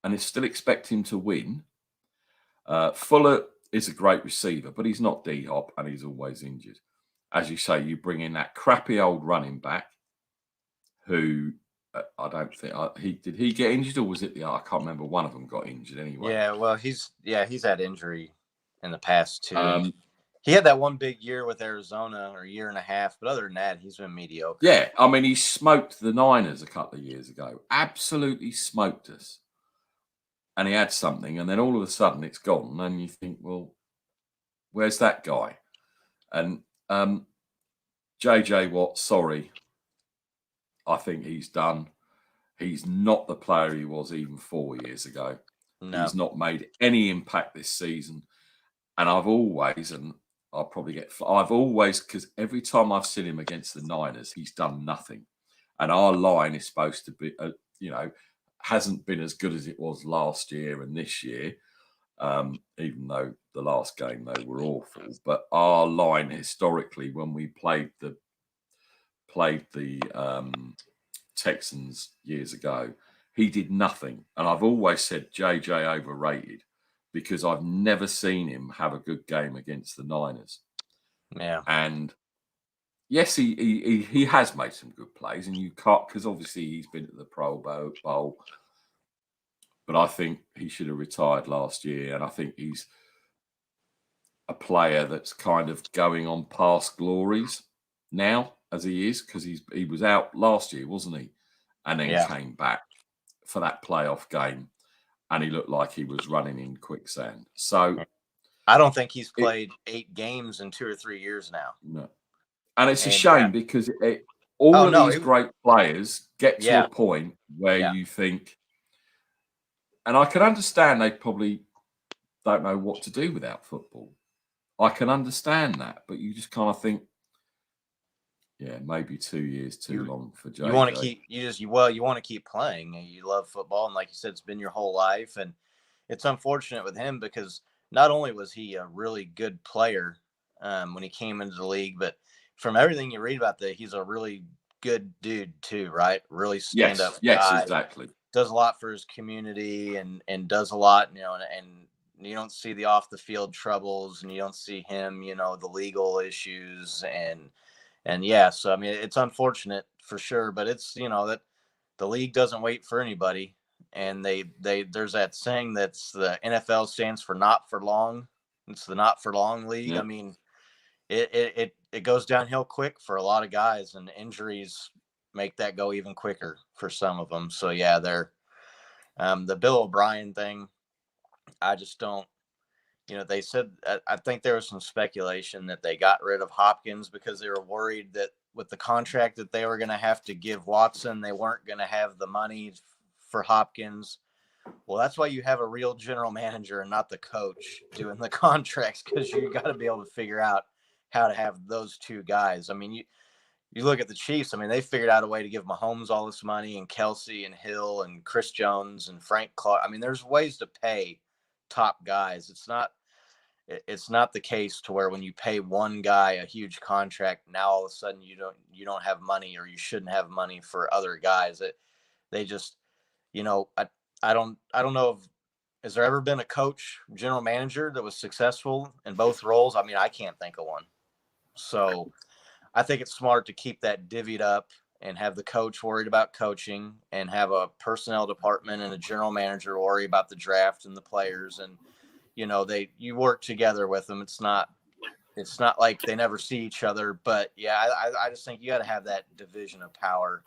and still expect him to win. Fuller is a great receiver, but he's not D-Hop and he's always injured. As you say, you bring in that crappy old running back who I don't think did he get injured, or was it I can't remember. One of them got injured anyway. Yeah, well, he's had injury in the past too. He had that one big year with Arizona, or a year and a half, but other than that, he's been mediocre. Yeah, I mean, he smoked the Niners a couple of years ago. Absolutely smoked us. And he had something, and then all of a sudden it's gone, and you think, well, where's that guy? And JJ Watt, sorry, I think he's done. He's not the player he was even 4 years ago. No. He's not made any impact this season. And I've always, because every time I've seen him against the Niners, he's done nothing. And our line is supposed to be, hasn't been as good as it was last year and this year, even though the last game they were awful. But our line historically, when we played the Texans years ago, he did nothing. And I've always said JJ overrated because I've never seen him have a good game against the Niners. Yeah. And yes, he has made some good plays, and you can't, because obviously he's been at the Pro Bowl. But I think he should have retired last year, and I think he's a player that's kind of going on past glories now, as he is, because he was out last year, wasn't he? And then came back for that playoff game, and he looked like he was running in quicksand. So I don't think he's played 8 games in 2 or 3 years now. No, and it's a shame because all of these great players get to a point where you think, and I can understand they probably don't know what to do without football. I can understand that, but you just kind of think, yeah, maybe 2 years too long for JJ. You want to keep you want to keep playing. You love football, and like you said, it's been your whole life. And it's unfortunate with him because not only was he a really good player when he came into the league, but from everything you read about that, he's a really good dude too, right? Really stand up. Yes, exactly. Does a lot for his community and does a lot, and you don't see the off the field troubles, and you don't see him, the legal issues and yeah, so I mean, it's unfortunate for sure, but it's that the league doesn't wait for anybody, and there's that saying that's the NFL stands for not for long. It's the not for long league. Yeah. I mean, it goes downhill quick for a lot of guys, and injuries make that go even quicker for some of them. So yeah, they're the Bill O'Brien thing. I just don't. They said, I think there was some speculation that they got rid of Hopkins because they were worried that with the contract that they were going to have to give Watson, they weren't going to have the money for Hopkins. Well, that's why you have a real general manager and not the coach doing the contracts, because you got to be able to figure out how to have those two guys. I mean, you look at the Chiefs. I mean, they figured out a way to give Mahomes all this money, and Kelsey and Hill and Chris Jones and Frank Clark. I mean, there's ways to pay top guys. It's not the case to where when you pay one guy a huge contract, now all of a sudden you don't have money, or you shouldn't have money for other guys. They just, I don't know if, has there ever been a coach, general manager that was successful in both roles? I mean, I can't think of one. So I think it's smart to keep that divvied up and have the coach worried about coaching, and have a personnel department and a general manager worry about the draft and the players. And you work together with them. It's not like they never see each other, but yeah, I just think you got to have that division of power,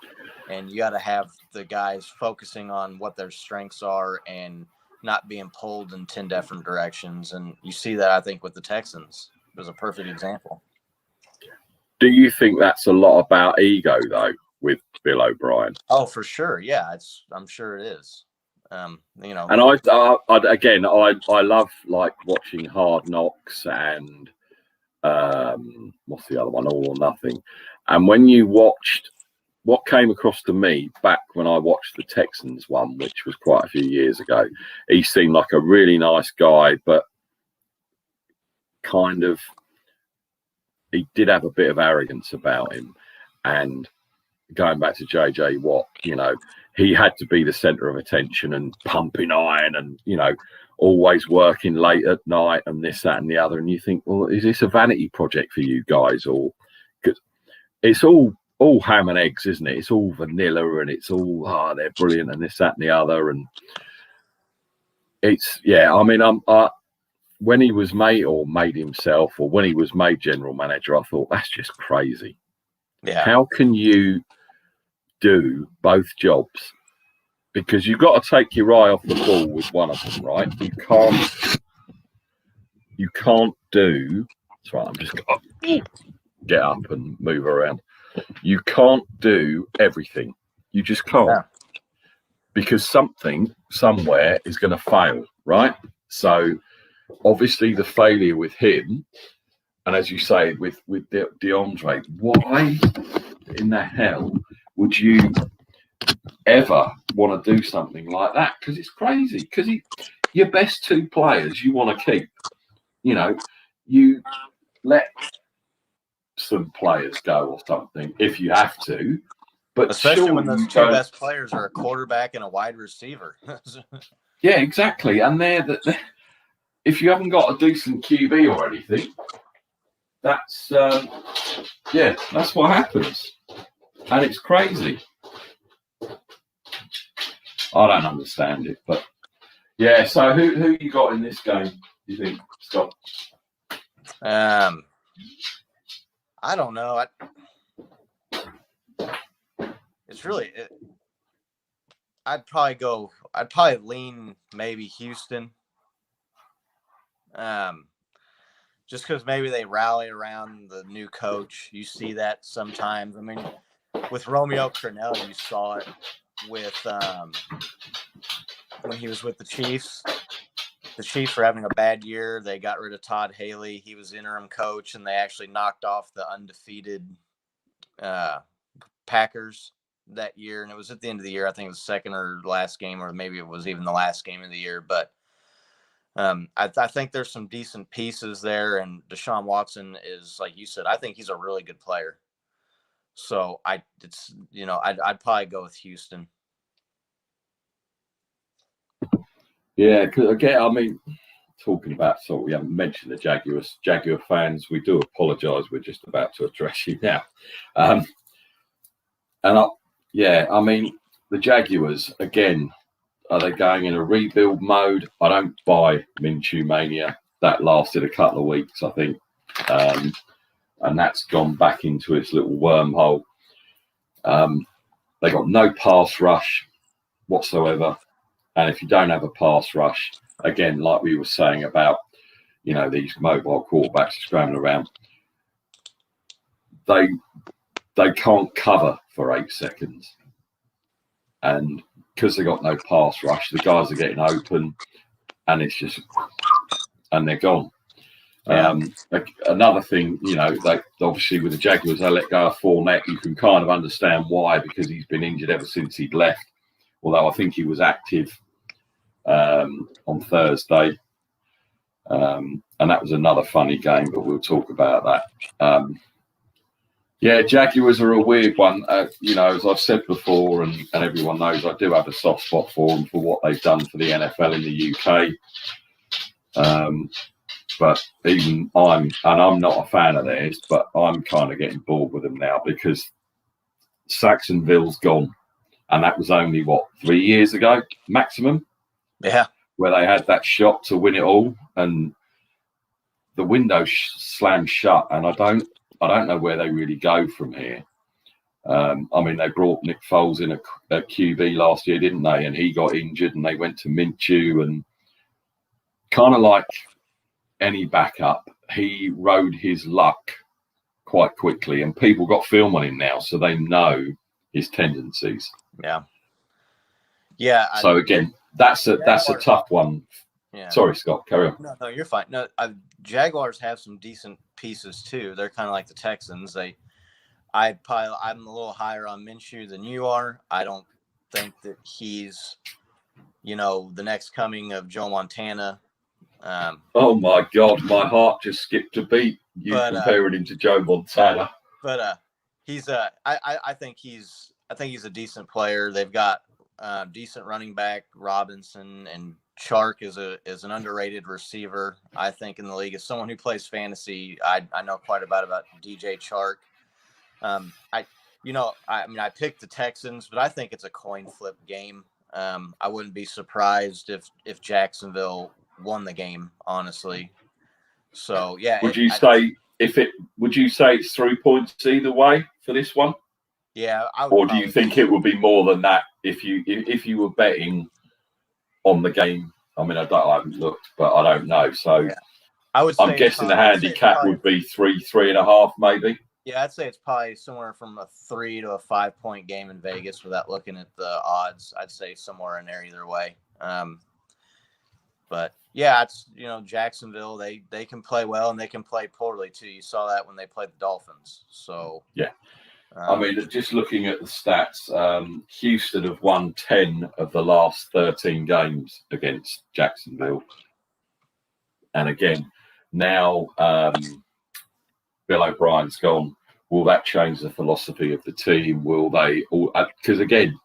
and you got to have the guys focusing on what their strengths are and not being pulled in 10 different directions. And you see that, I think, with the Texans. It was a perfect example. Do you think that's a lot about ego though with Bill O'Brien? Oh, for sure. Yeah, I'm sure it is. And I love like watching Hard Knocks and what's the other one, All or Nothing. And when you watched, what came across to me back when I watched the Texans one, which was quite a few years ago, he seemed like a really nice guy, but kind of, he did have a bit of arrogance about him. And going back to JJ Watt, he had to be the center of attention and pumping iron and, always working late at night and this, that, and the other. And you think, well, is this a vanity project for you guys? Or because it's all ham and eggs, isn't it? It's all vanilla and it's all, they're brilliant and this, that, and the other. And it's, when he was made himself, or when he was made general manager, I thought that's just crazy. Yeah. How can you do both jobs? Because you've got to take your eye off the ball with one of them, right? You can't do. That's right. I'm just going to get up and move around. You can't do everything. You just can't. Yeah. Because something somewhere is going to fail, right? So obviously the failure with him, and as you say with DeAndre, why in the hell would you ever want to do something like that? Because it's crazy. Because your best two players you want to keep. You let some players go or something if you have to, but especially when those two best players are a quarterback and a wide receiver. Yeah, exactly. And if you haven't got a decent QB or anything, that's what happens, and it's crazy. I don't understand it, but yeah. So who you got in this game? Do you think, Scott? I don't know. It's really. I'd probably lean maybe Houston. Just because maybe they rally around the new coach. You see that sometimes. I mean, with Romeo Crennel, you saw it with when he was with the Chiefs. The Chiefs were having a bad year. They got rid of Todd Haley. He was interim coach, and they actually knocked off the undefeated Packers that year. And it was at the end of the year. I think it was the second or last game, or maybe it was even the last game of the year. But I think there's some decent pieces there. And Deshaun Watson is, like you said, I think he's a really good player. So I'd probably go with Houston. Yeah, because again, talking about we haven't mentioned the Jaguar fans. We do apologise. We're just about to address you now. The Jaguars again. Are they going in a rebuild mode? I don't buy Minshew mania. That lasted a couple of weeks, I think, and that's gone back into its little wormhole. They got no pass rush whatsoever. And if you don't have a pass rush, again, like we were saying about, these mobile quarterbacks scrambling around, they can't cover for 8 seconds. And because they got no pass rush, the guys are getting open, and it's just, and they're gone. Yeah. Another thing, they obviously with the Jaguars, they let go of Fournette. You can kind of understand why, because he's been injured ever since he'd left. Although I think he was active on Thursday, and that was another funny game, but we'll talk about that. Jaguars are a weird one. As I've said before, and everyone knows, I do have a soft spot for them for what they've done for the NFL in the UK. But even I'm not a fan of theirs, but I'm kind of getting bored with them now because Saxonville's gone. And that was only, 3 years ago, maximum? Yeah. Where they had that shot to win it all. And the window slammed shut. And I don't know where they really go from here. They brought Nick Foles in a QB last year, didn't they? And he got injured and they went to Minshew. And kind of like any backup, he rode his luck quite quickly. And people got film on him now, so they know his tendencies. Yeah. Yeah. So again, that's a tough one. Yeah. Sorry, Scott, carry on. No, you're fine. No, Jaguars have some decent pieces too. They're kind of like the Texans. I'm a little higher on Minshew than you are. I don't think that he's, the next coming of Joe Montana. Oh my God, my heart just skipped a beat. Comparing him to Joe Montana. But I think he's a decent player. They've got decent running back Robinson, and Chark is an underrated receiver, I think, in the league. As someone who plays fantasy, I know quite a bit about DJ Chark. I picked the Texans, but I think it's a coin flip game. I wouldn't be surprised if Jacksonville won the game, honestly. So yeah. Would you say it's 3 points either way for this one? Yeah. Or do you think it would be more than that if you were betting on the game? I mean, I haven't looked, but I don't know. So yeah. I'm guessing the handicap would be 3.5, maybe. Yeah, I'd say it's probably somewhere from a 3 to a 5 point game in Vegas without looking at the odds. I'd say somewhere in there either way. But yeah, it's Jacksonville. They can play well and they can play poorly too. You saw that when they played the Dolphins. So yeah. I mean, just looking at the stats, Houston have won 10 of the last 13 games against Jacksonville. And again, now Bill O'Brien's gone. Will that change the philosophy of the team? Will they? Because again,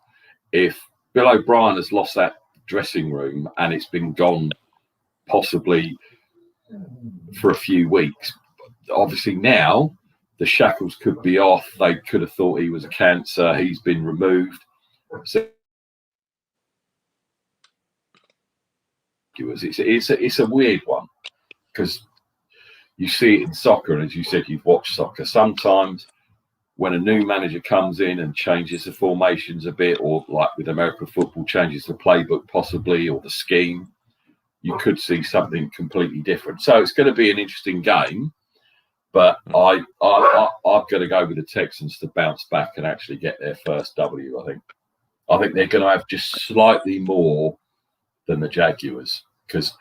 if Bill O'Brien has lost that dressing room and it's been gone possibly for a few weeks, obviously now the shackles could be off. They could have thought he was a cancer. He's been removed. So it's a weird one because you see it in soccer, and as you said, you've watched soccer. Sometimes when a new manager comes in and changes the formations a bit, or like with American football, changes the playbook possibly, or the scheme, you could see something completely different. So it's going to be an interesting game. But I'm going to go with the Texans to bounce back and actually get their first W, I think. I think they're going to have just slightly more than the Jaguars because,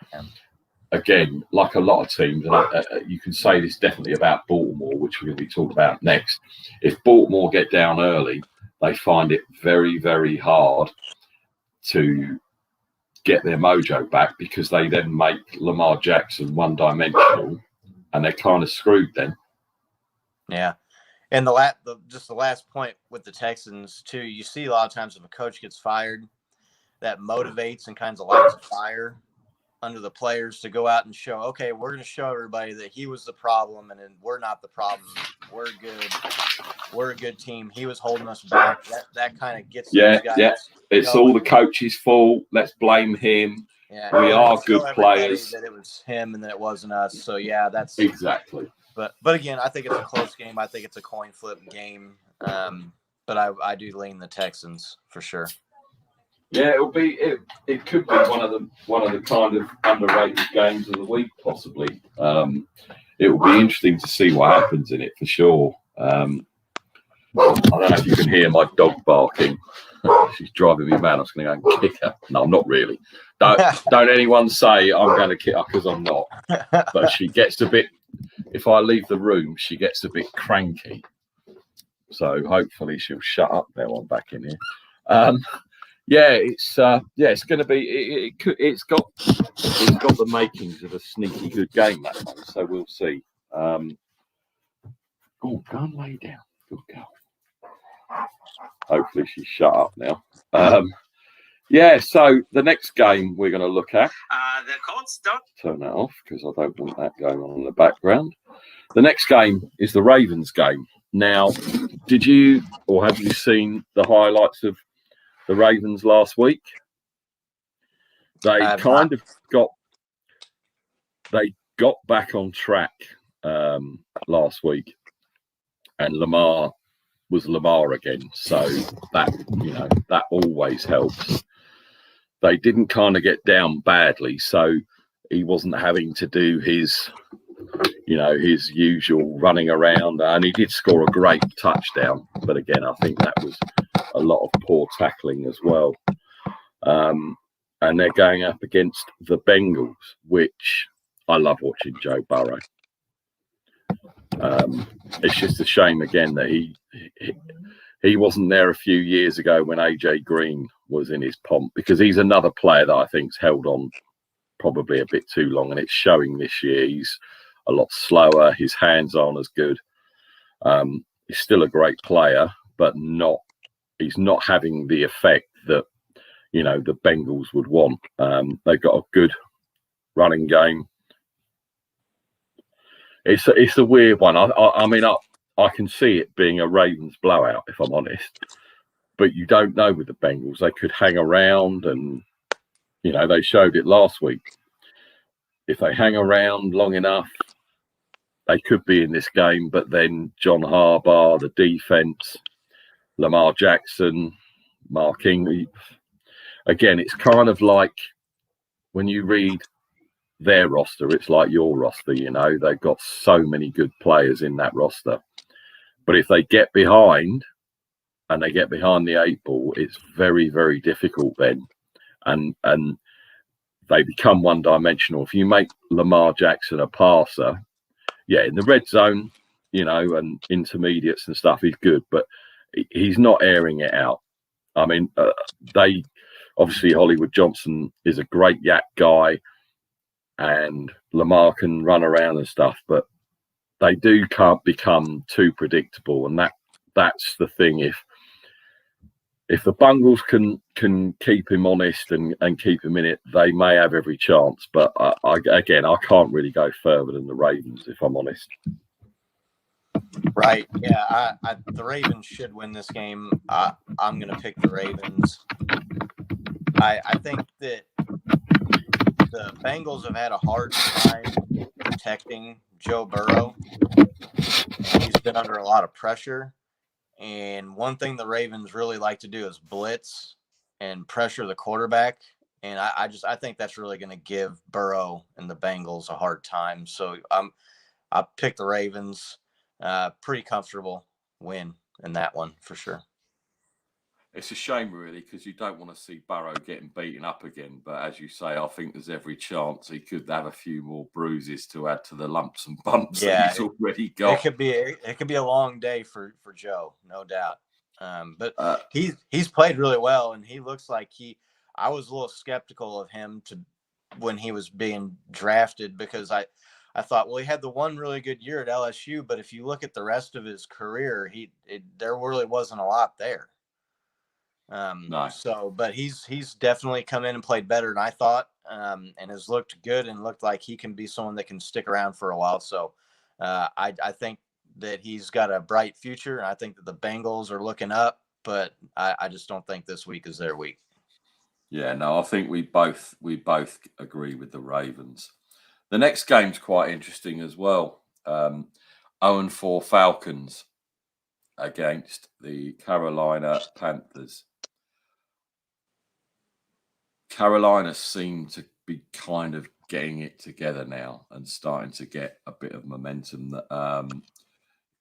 again, like a lot of teams, and you can say this definitely about Baltimore, which we're going to be talking about next. If Baltimore get down early, they find it very, very hard to get their mojo back because they then make Lamar Jackson one-dimensional. And they're kind of screwed then. Yeah. And the last point with the Texans, too, you see a lot of times if a coach gets fired, that motivates and kind of lights a fire under the players to go out and show, okay, we're going to show everybody that he was the problem and then we're not the problem. We're good. We're a good team. He was holding us back. That kind of gets these guys. Yeah. It's all the coach's fault. Let's blame him. Yeah, we are good players. That it was him and that it wasn't us. So yeah, that's exactly. But again, I think it's a close game. I think it's a coin flip game. But I do lean the Texans for sure. Yeah, it could be one of the kind of underrated games of the week, possibly. It will be interesting to see what happens in it for sure. I don't know if you can hear my dog barking. She's driving me mad. I was going to go and kick her. No, I'm not really. Don't anyone say I'm going to kick her because I'm not. But she gets a bit. If I leave the room, she gets a bit cranky. So hopefully she'll shut up now. I'm back in here. It's going to be. It's got the makings of a sneaky good game that one. So we'll see. Go and lay down. Good girl. Hopefully she's shut up now. So the next game we're going to look at. The Colts don't turn that off because I don't want that going on in the background. The next game is the Ravens game. Now, did you or have you seen the highlights of the Ravens last week? They got back on track last week, and Lamar was Lamar again. So that always helps. They didn't kind of get down badly, so he wasn't having to do his usual running around, and he did score a great touchdown. But again, I think that was a lot of poor tackling as well. and they're going up against the Bengals, which I love watching Joe Burrow. It's just a shame again that he wasn't there a few years ago when AJ Green was in his pomp, because he's another player that I think's held on probably a bit too long, and it's showing this year. He's a lot slower. His hands aren't as good. He's still a great player, but he's not having the effect that, you know, the Bengals would want. They've got a good running game. It's a weird one. I mean, I can see it being a Ravens blowout, if I'm honest. But you don't know with the Bengals. They could hang around, and, you know, they showed it last week. If they hang around long enough, they could be in this game. But then John Harbaugh, the defense, Lamar Jackson, Mark Ingram. Again, it's kind of like when you read their roster, it's like your roster, you know. They've got so many good players in that roster. But if they get behind, and they get behind the 8 ball, it's very, very difficult then. And they become one-dimensional. If you make Lamar Jackson a passer, yeah, in the red zone, you know, and intermediates and stuff, he's good, but he's not airing it out. I mean, they obviously, Hollywood Johnson is a great yak guy, and Lamar can run around and stuff, but they can't become too predictable, and that's the thing. If the Bengals can keep him honest and keep him in it, they may have every chance. But I can't really go further than the Ravens, if I'm honest. Right. Yeah. The Ravens should win this game. I'm going to pick the Ravens. I think that the Bengals have had a hard time protecting Joe Burrow. He's been under a lot of pressure. And one thing the Ravens really like to do is blitz and pressure the quarterback. And I think that's really going to give Burrow and the Bengals a hard time. So I picked the Ravens. Pretty comfortable win in that one for sure. It's a shame, really, because you don't want to see Burrow getting beaten up again. But as you say, I think there's every chance he could have a few more bruises to add to the lumps and bumps that he's already got. It could be a long day for Joe, no doubt. But he's played really well, and he looks like I was a little skeptical of him when he was being drafted, because I thought, well, he had the one really good year at LSU, but if you look at the rest of his career, there really wasn't a lot there. No. So, but he's definitely come in and played better than I thought, and has looked good and looked like he can be someone that can stick around for a while. So, I think that he's got a bright future, and I think that the Bengals are looking up, but I just don't think this week is their week. Yeah, no, I think we both agree with the Ravens. The next game's quite interesting as well. 0-4 Falcons against the Carolina Panthers. Carolina seem to be kind of getting it together now and starting to get a bit of momentum.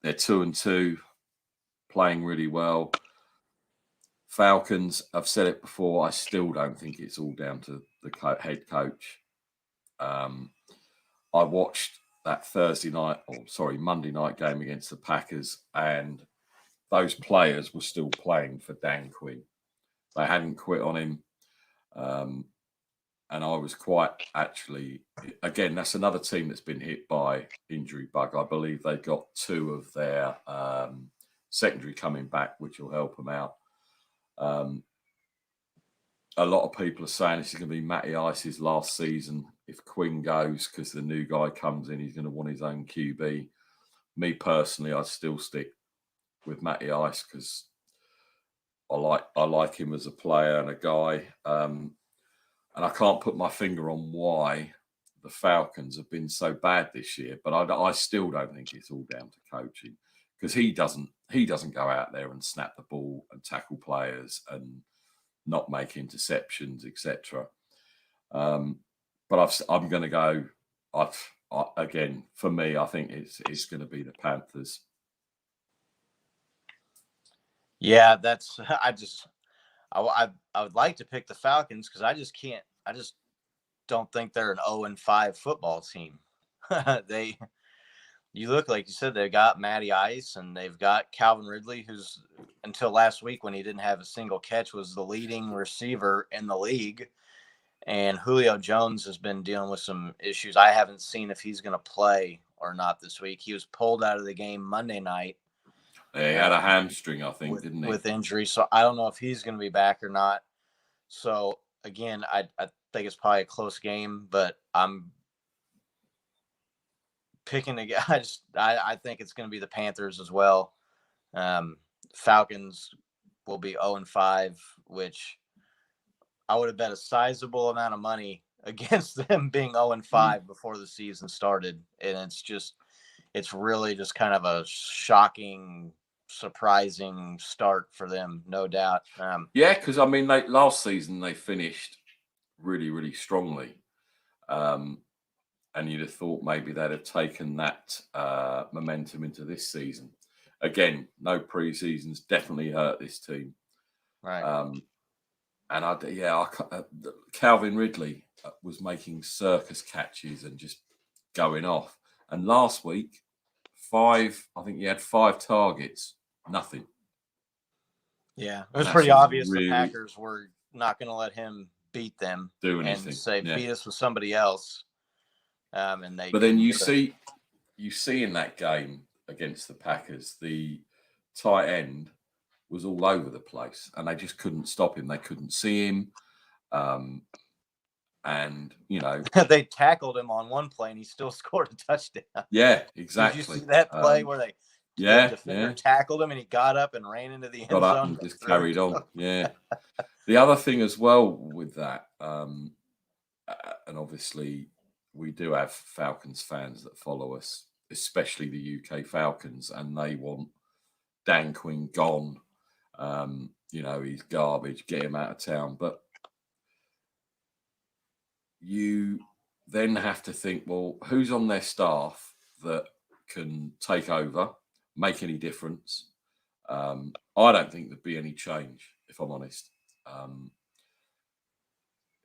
They're 2-2, playing really well. Falcons, I've said it before, I still don't think it's all down to the head coach. I watched that Monday night game against the Packers, and those players were still playing for Dan Quinn. They hadn't quit on him. And I was quite again, that's another team that's been hit by injury bug. I believe they got 2 of their secondary coming back, which will help them out. A lot of people are saying this is going to be Matty Ice's last season if Quinn goes, because the new guy comes in, he's going to want his own QB. Me personally, I'd still stick with Matty Ice because I like him as a player and a guy. And I can't put my finger on why the Falcons have been so bad this year, but I still don't think it's all down to coaching, because he doesn't go out there and snap the ball and tackle players and not make interceptions, etc. But I'm going to go. Again, for me, I think it's going to be the Panthers. Yeah, I would like to pick the Falcons because I just can't I just don't think they're an 0-5 football team. You look, like you said, they got Matty Ice and they've got Calvin Ridley, who's until last week when he didn't have a single catch was the leading receiver in the league. And Julio Jones has been dealing with some issues. I haven't seen if he's going to play or not this week. He was pulled out of the game Monday night. Yeah, he had a hamstring, I think, didn't he? With injury. So I don't know if he's going to be back or not. So again, I think it's probably a close game, but I'm picking again. I think it's going to be the Panthers as well. Falcons will be 0-5, which I would have bet a sizable amount of money against them being 0-5 before the season started. And it's really just kind of a shocking, surprising start for them, no doubt. Yeah, because I mean, last season they finished really, really strongly. And you'd have thought maybe they'd have taken that momentum into this season. Again, no pre-seasons definitely hurt this team. Right. And Calvin Ridley was making circus catches and just going off. And last week, I think he had 5 targets, nothing. Yeah, it was pretty obvious the Packers were not going to let him beat them and say beat us with somebody else. And they. But then you see in that game against the Packers, the tight end was all over the place, and they just couldn't stop him. They couldn't see him, and they tackled him on one play, and he still scored a touchdown. Yeah, exactly. Did you see that play where the defender tackled him, and he got up and ran into the end zone? Got up and just carried on. Yeah. The other thing as well with that, and obviously we do have Falcons fans that follow us, especially the UK Falcons, and they want Dan Quinn gone. He's garbage, get him out of town. But you then have to think, well, who's on their staff that can take over, make any difference? I don't think there'd be any change, if I'm honest.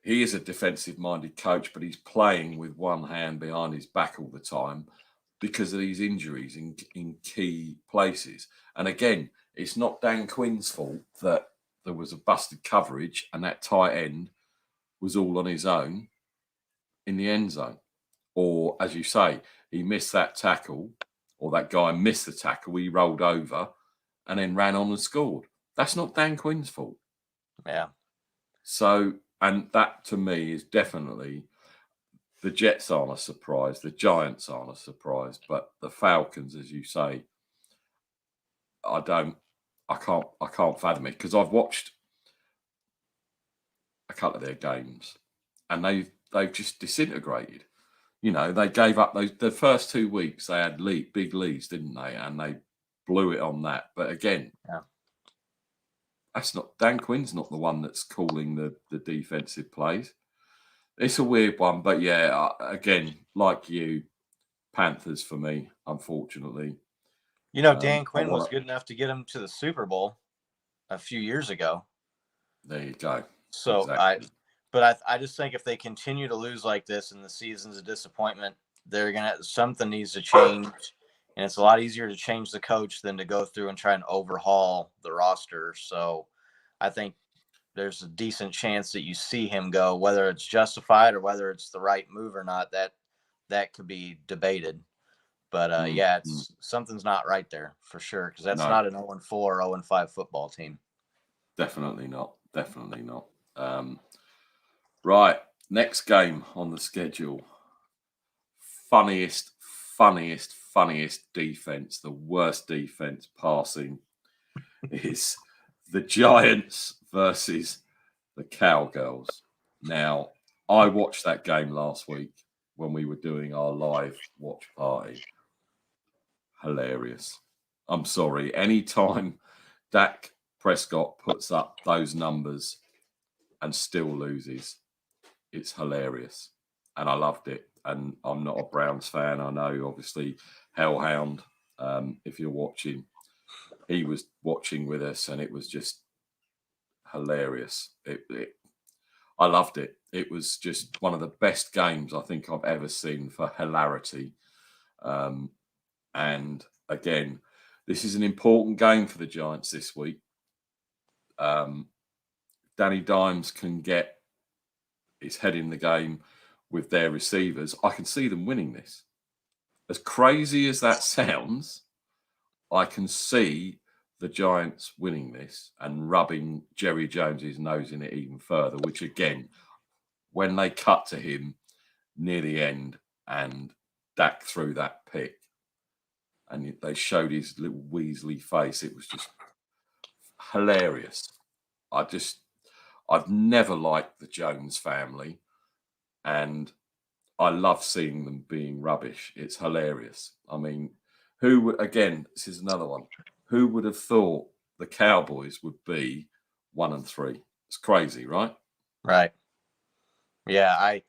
He is a defensive-minded coach, but he's playing with one hand behind his back all the time because of these injuries in key places. And again, it's not Dan Quinn's fault that there was a busted coverage and that tight end was all on his own in the end zone. Or, as you say, he missed that tackle, or that guy missed the tackle, he rolled over and then ran on and scored. That's not Dan Quinn's fault. Yeah. So, and that to me is definitely, the Jets aren't a surprise, the Giants aren't a surprise, but the Falcons, as you say, I can't fathom it, because I've watched a couple of their games and they've just disintegrated. They gave up the first 2 weeks. They had big leads, didn't they? And they blew it on that. But again, that's not Dan Quinn's not the one that's calling the defensive plays. It's a weird one, but yeah, again, like you, Panthers for me, unfortunately. Dan Quinn was good enough to get him to the Super Bowl a few years ago. There you go. So exactly. I just think if they continue to lose like this and the season's a disappointment, something needs to change. And it's a lot easier to change the coach than to go through and try and overhaul the roster. So I think there's a decent chance that you see him go, whether it's justified or whether it's the right move or not, that could be debated. But something's not right there for sure, because that's not an 0-4, 0-5 football team. Definitely not. Right, next game on the schedule. Funniest defense, the worst defense passing is the Giants versus the Cowgirls. Now, I watched that game last week when we were doing our live watch party. Hilarious. I'm sorry. Anytime Dak Prescott puts up those numbers and still loses, it's hilarious. And I loved it. And I'm not a Browns fan. I know, obviously, Hellhound, if you're watching, he was watching with us, and it was just hilarious. I loved it. It was just one of the best games I think I've ever seen for hilarity. And again, this is an important game for the Giants this week. Danny Dimes can get his head in the game with their receivers. I can see them winning this. As crazy as that sounds, I can see the Giants winning this and rubbing Jerry Jones's nose in it even further, which again, when they cut to him near the end and Dak threw that pick and they showed his little Weasley face, it was just hilarious. I've never liked the Jones family, and I love seeing them being rubbish. It's hilarious. I mean, again, this is another one. Who would have thought the Cowboys would be 1-3? It's crazy, right? Right. Yeah, I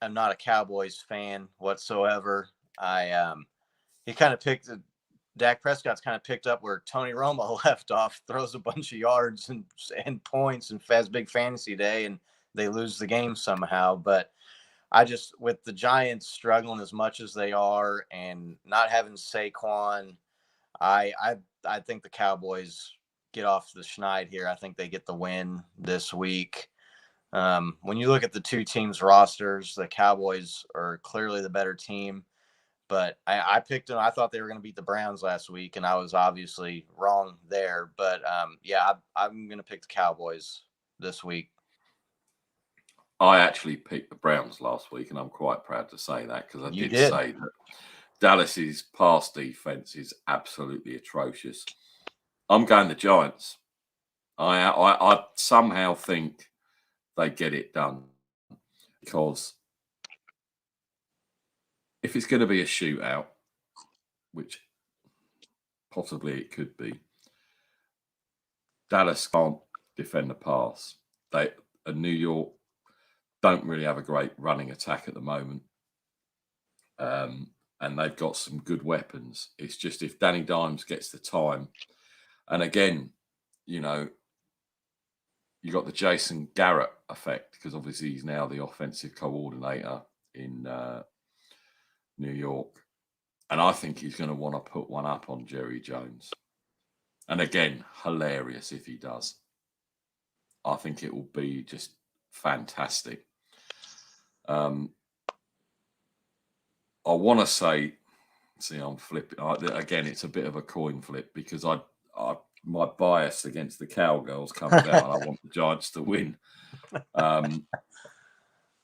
am not a Cowboys fan whatsoever. He kind of Dak Prescott's kind of picked up where Tony Romo left off, throws a bunch of yards and points and has big fantasy day, and they lose the game somehow. But with the Giants struggling as much as they are and not having Saquon, I think the Cowboys get off the schneid here. I think they get the win this week. When you look at the two teams' rosters, the Cowboys are clearly the better team. But I picked them. I thought they were going to beat the Browns last week, and I was obviously wrong there. But yeah, I'm going to pick the Cowboys this week. I actually picked the Browns last week, and I'm quite proud to say that because I did say that Dallas's pass defense is absolutely atrocious. I'm going the Giants. I somehow think they get it done because if it's going to be a shootout, which possibly it could be, Dallas can't defend the pass. New York don't really have a great running attack at the moment. And they've got some good weapons. It's just if Danny Dimes gets the time, and again, you got the Jason Garrett effect because obviously he's now the offensive coordinator in New York. And I think he's going to want to put one up on Jerry Jones. And again, hilarious if he does. I think it will be just fantastic. I want to say, I'm flipping. Again, it's a bit of a coin flip because my bias against the Cowgirls comes out and I want the Giants to win.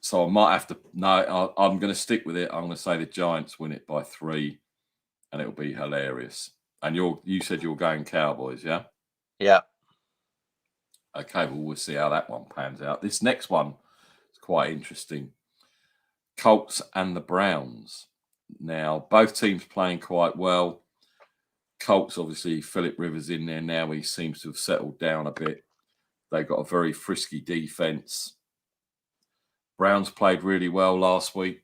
So I might have to. No, I'm going to stick with it. I'm going to say the Giants win it by 3, and it'll be hilarious. And you said you're going Cowboys, yeah? Yeah. Okay, well, we'll see how that one pans out. This next one is quite interesting. Colts and the Browns. Now, both teams playing quite well. Colts, obviously, Phillip Rivers in there now. He seems to have settled down a bit. They've got a very frisky defense. Browns played really well last week,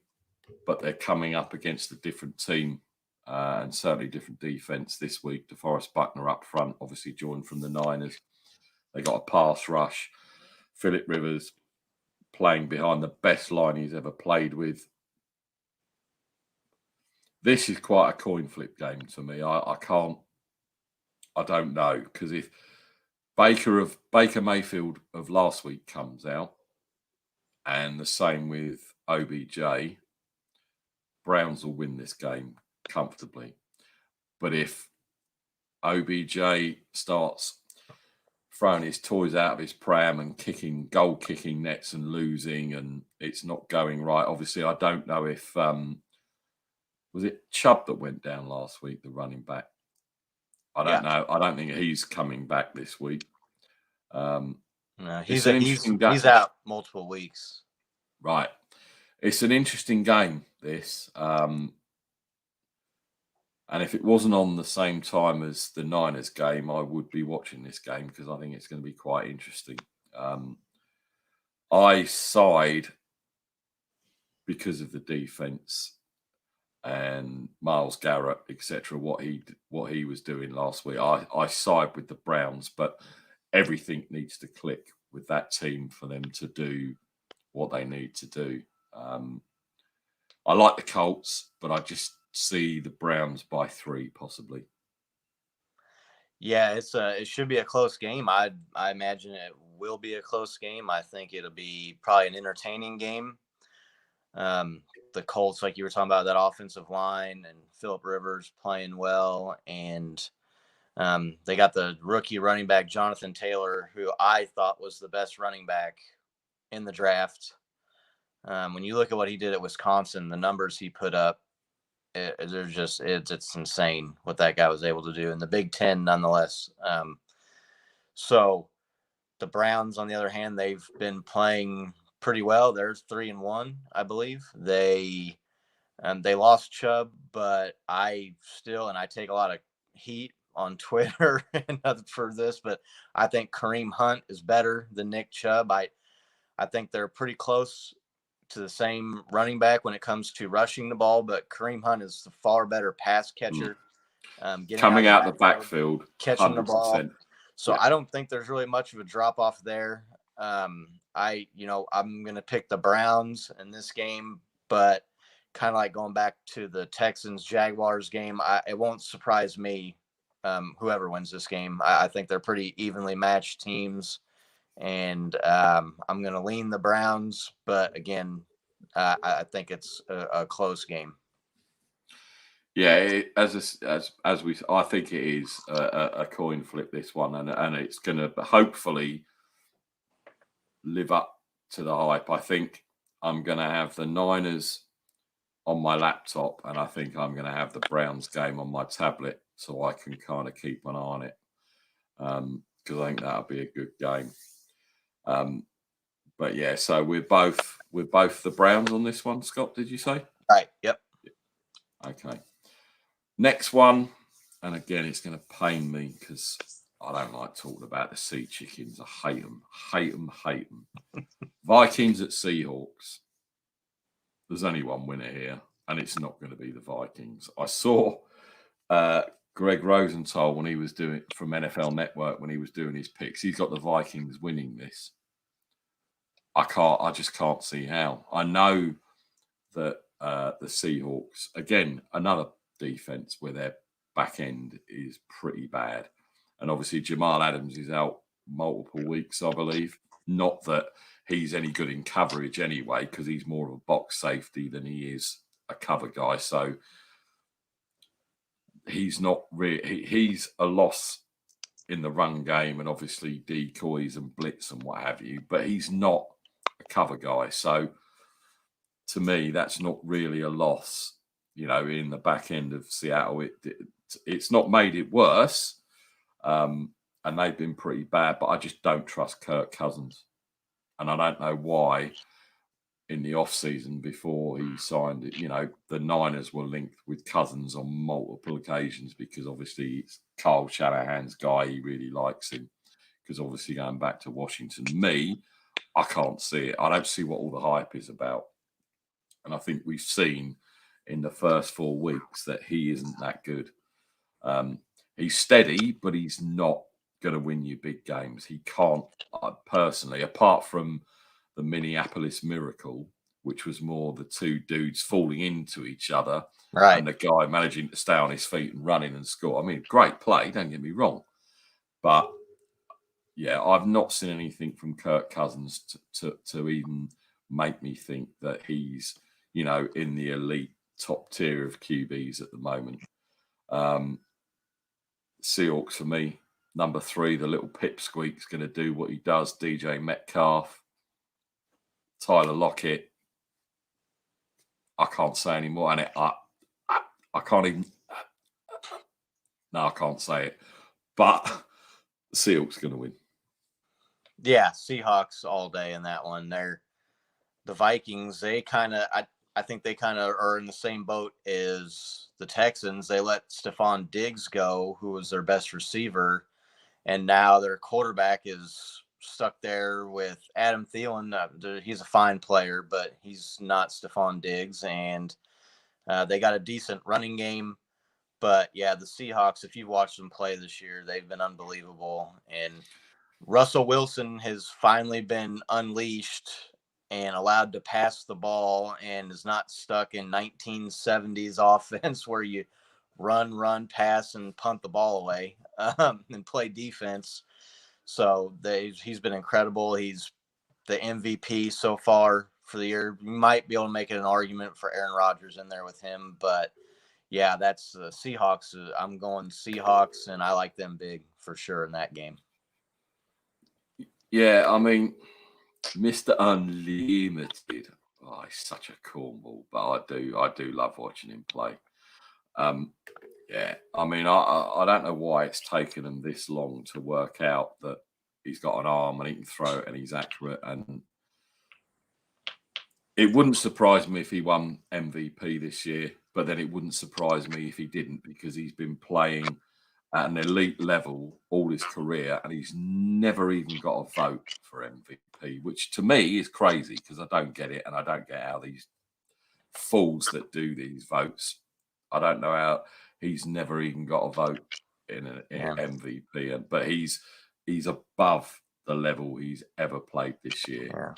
but they're coming up against a different team and certainly different defense this week. DeForest Buckner up front, obviously joined from the Niners. They got a pass rush. Phillip Rivers playing behind the best line he's ever played with. This is quite a coin flip game to me. I don't know, because if Baker Mayfield of last week comes out, and the same with OBJ, Browns will win this game comfortably. But if OBJ starts throwing his toys out of his pram and goal kicking nets and losing, and it's not going right, obviously I don't know if was it Chubb that went down last week, the running back? I don't know. I don't think he's coming back this week. No, he's out multiple weeks. Right. It's an interesting game, this. And if it wasn't on the same time as the Niners game, I would be watching this game because I think it's going to be quite interesting. I side because of the defense and Myles Garrett, etc., what he was doing last week. I side with the Browns, but everything needs to click with that team for them to do what they need to do. I like the Colts, but I just see the Browns by 3 possibly. Yeah, it should be a close game. I imagine it will be a close game. I think it'll be probably an entertaining game. The Colts, like you were talking about, that offensive line and Phillip Rivers playing well, and they got the rookie running back Jonathan Taylor, who I thought was the best running back in the draft. When you look at what he did at Wisconsin, the numbers he put up, it's insane what that guy was able to do in the Big Ten, nonetheless. So the Browns, on the other hand, they've been playing pretty well. They're 3-1, I believe. They lost Chubb, but I take a lot of heat on Twitter for this, but I think Kareem Hunt is better than Nick Chubb. I think they're pretty close to the same running back when it comes to rushing the ball, but Kareem Hunt is the far better pass catcher. Coming out the backfield, catching 100%. the ball. So yeah. I don't think there's really much of a drop off there. I'm going to pick the Browns in this game, but kind of like going back to the Texans Jaguars game, it won't surprise me whoever wins this game. I think they're pretty evenly matched teams. And I'm going to lean the Browns, but again, I think it's a close game. Yeah, I think it is a coin flip, this one, and it's going to hopefully live up to the hype. I think I'm going to have the Niners on my laptop, and I think I'm going to have the Browns game on my tablet, so I can kind of keep an eye on it, because I think that'll be a good game. But yeah, so we're both the Browns on this one. Scott, did you say? Right. Yep. Okay. Next one, and again, it's going to pain me because I don't like talking about the Sea Chickens. I hate them. Vikings at Seahawks. There's only one winner here, and it's not going to be the Vikings. I saw Greg Rosenthal when he was doing from NFL Network when he was doing his picks. He's got the Vikings winning this. I just can't see how. I know that the Seahawks, again, another defense where their back end is pretty bad. And obviously Jamal Adams is out multiple weeks, I believe. Not that he's any good in coverage anyway, because he's more of a box safety than he is a cover guy. So he's not really, he's a loss in the run game and obviously decoys and blitz and what have you, but he's not a cover guy. So to me, that's not really a loss, in the back end of Seattle. It's not made it worse, and they've been pretty bad, but I just don't trust Kirk Cousins. And I don't know why in the offseason before he signed it, the Niners were linked with Cousins on multiple occasions because obviously it's Kyle Shanahan's guy. He really likes him because obviously going back to Washington, I can't see it. I don't see what all the hype is about. And I think we've seen in the first 4 weeks that he isn't that good. He's steady, but he's not going to win you big games. He can't, personally, apart from the Minneapolis Miracle, which was more the two dudes falling into each other, right, and the guy managing to stay on his feet and running and score. I mean, great play, don't get me wrong. But, yeah, I've not seen anything from Kirk Cousins to even make me think that he's, in the elite top tier of QBs at the moment. Seahawks for me, number 3, the little pipsqueak's going to do what he does. DJ Metcalf, Tyler Lockett. I can't say anymore, and I can't even. No, I can't say it. But the Seahawks going to win. Yeah, Seahawks all day in that one. The Vikings. They kind of, I think they kind of are in the same boat as the Texans. They let Stephon Diggs go, who was their best receiver, and now their quarterback is stuck there with Adam Thielen. He's a fine player, but he's not Stephon Diggs, and they got a decent running game. But yeah, the Seahawks, if you've watched them play this year, they've been unbelievable. And Russell Wilson has finally been unleashed and allowed to pass the ball and is not stuck in 1970s offense where you run, pass, and punt the ball away and play defense. So he's been incredible. He's the MVP so far for the year. You might be able to make it an argument for Aaron Rodgers in there with him, but yeah, that's the Seahawks. I'm going Seahawks, and I like them big for sure in that game. Yeah, I mean, Mr. Unlimited. Oh, he's such a cornball, but I do love watching him play. Yeah, I mean, I don't know why it's taken him this long to work out that he's got an arm and he can throw it and he's accurate. And it wouldn't surprise me if he won MVP this year, but then it wouldn't surprise me if he didn't, because he's been playing at an elite level all his career and he's never even got a vote for MVP, which to me is crazy because I don't get it, and I don't get how these fools that do these votes, I don't know how he's never even got a vote in an MVP, but he's above the level he's ever played this year. Yeah.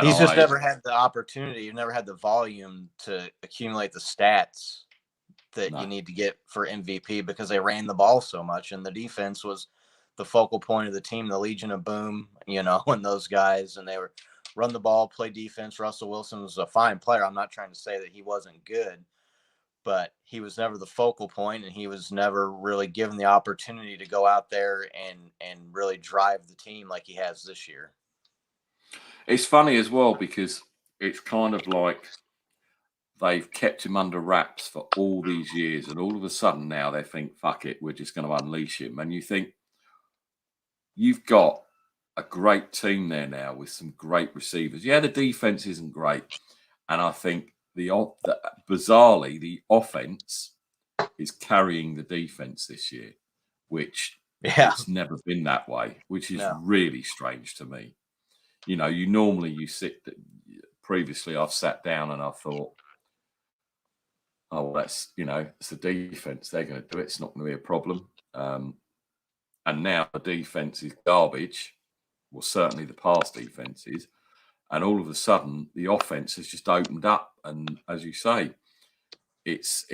He's just never had the opportunity. You've never had the volume to accumulate the stats that you need to get for MVP because they ran the ball so much, and the defense was the focal point of the team, the Legion of Boom, and those guys, and they were run the ball, play defense. Russell Wilson was a fine player. I'm not trying to say that he wasn't good, but he was never the focal point, and he was never really given the opportunity to go out there and really drive the team like he has this year. It's funny as well because it's kind of like they've kept him under wraps for all these years, and all of a sudden now they think, fuck it, we're just going to unleash him. And you think, you've got a great team there now with some great receivers. Yeah, the defense isn't great. And I think bizarrely, the offense is carrying the defense this year, which it's never been that way, which is really strange to me. You normally previously I've sat down and I thought, oh, well, that's, it's the defense. They're going to do it. It's not going to be a problem. And now the defense is garbage. Well, certainly the pass defense is. And all of a sudden, the offense has just opened up. And as you say, it's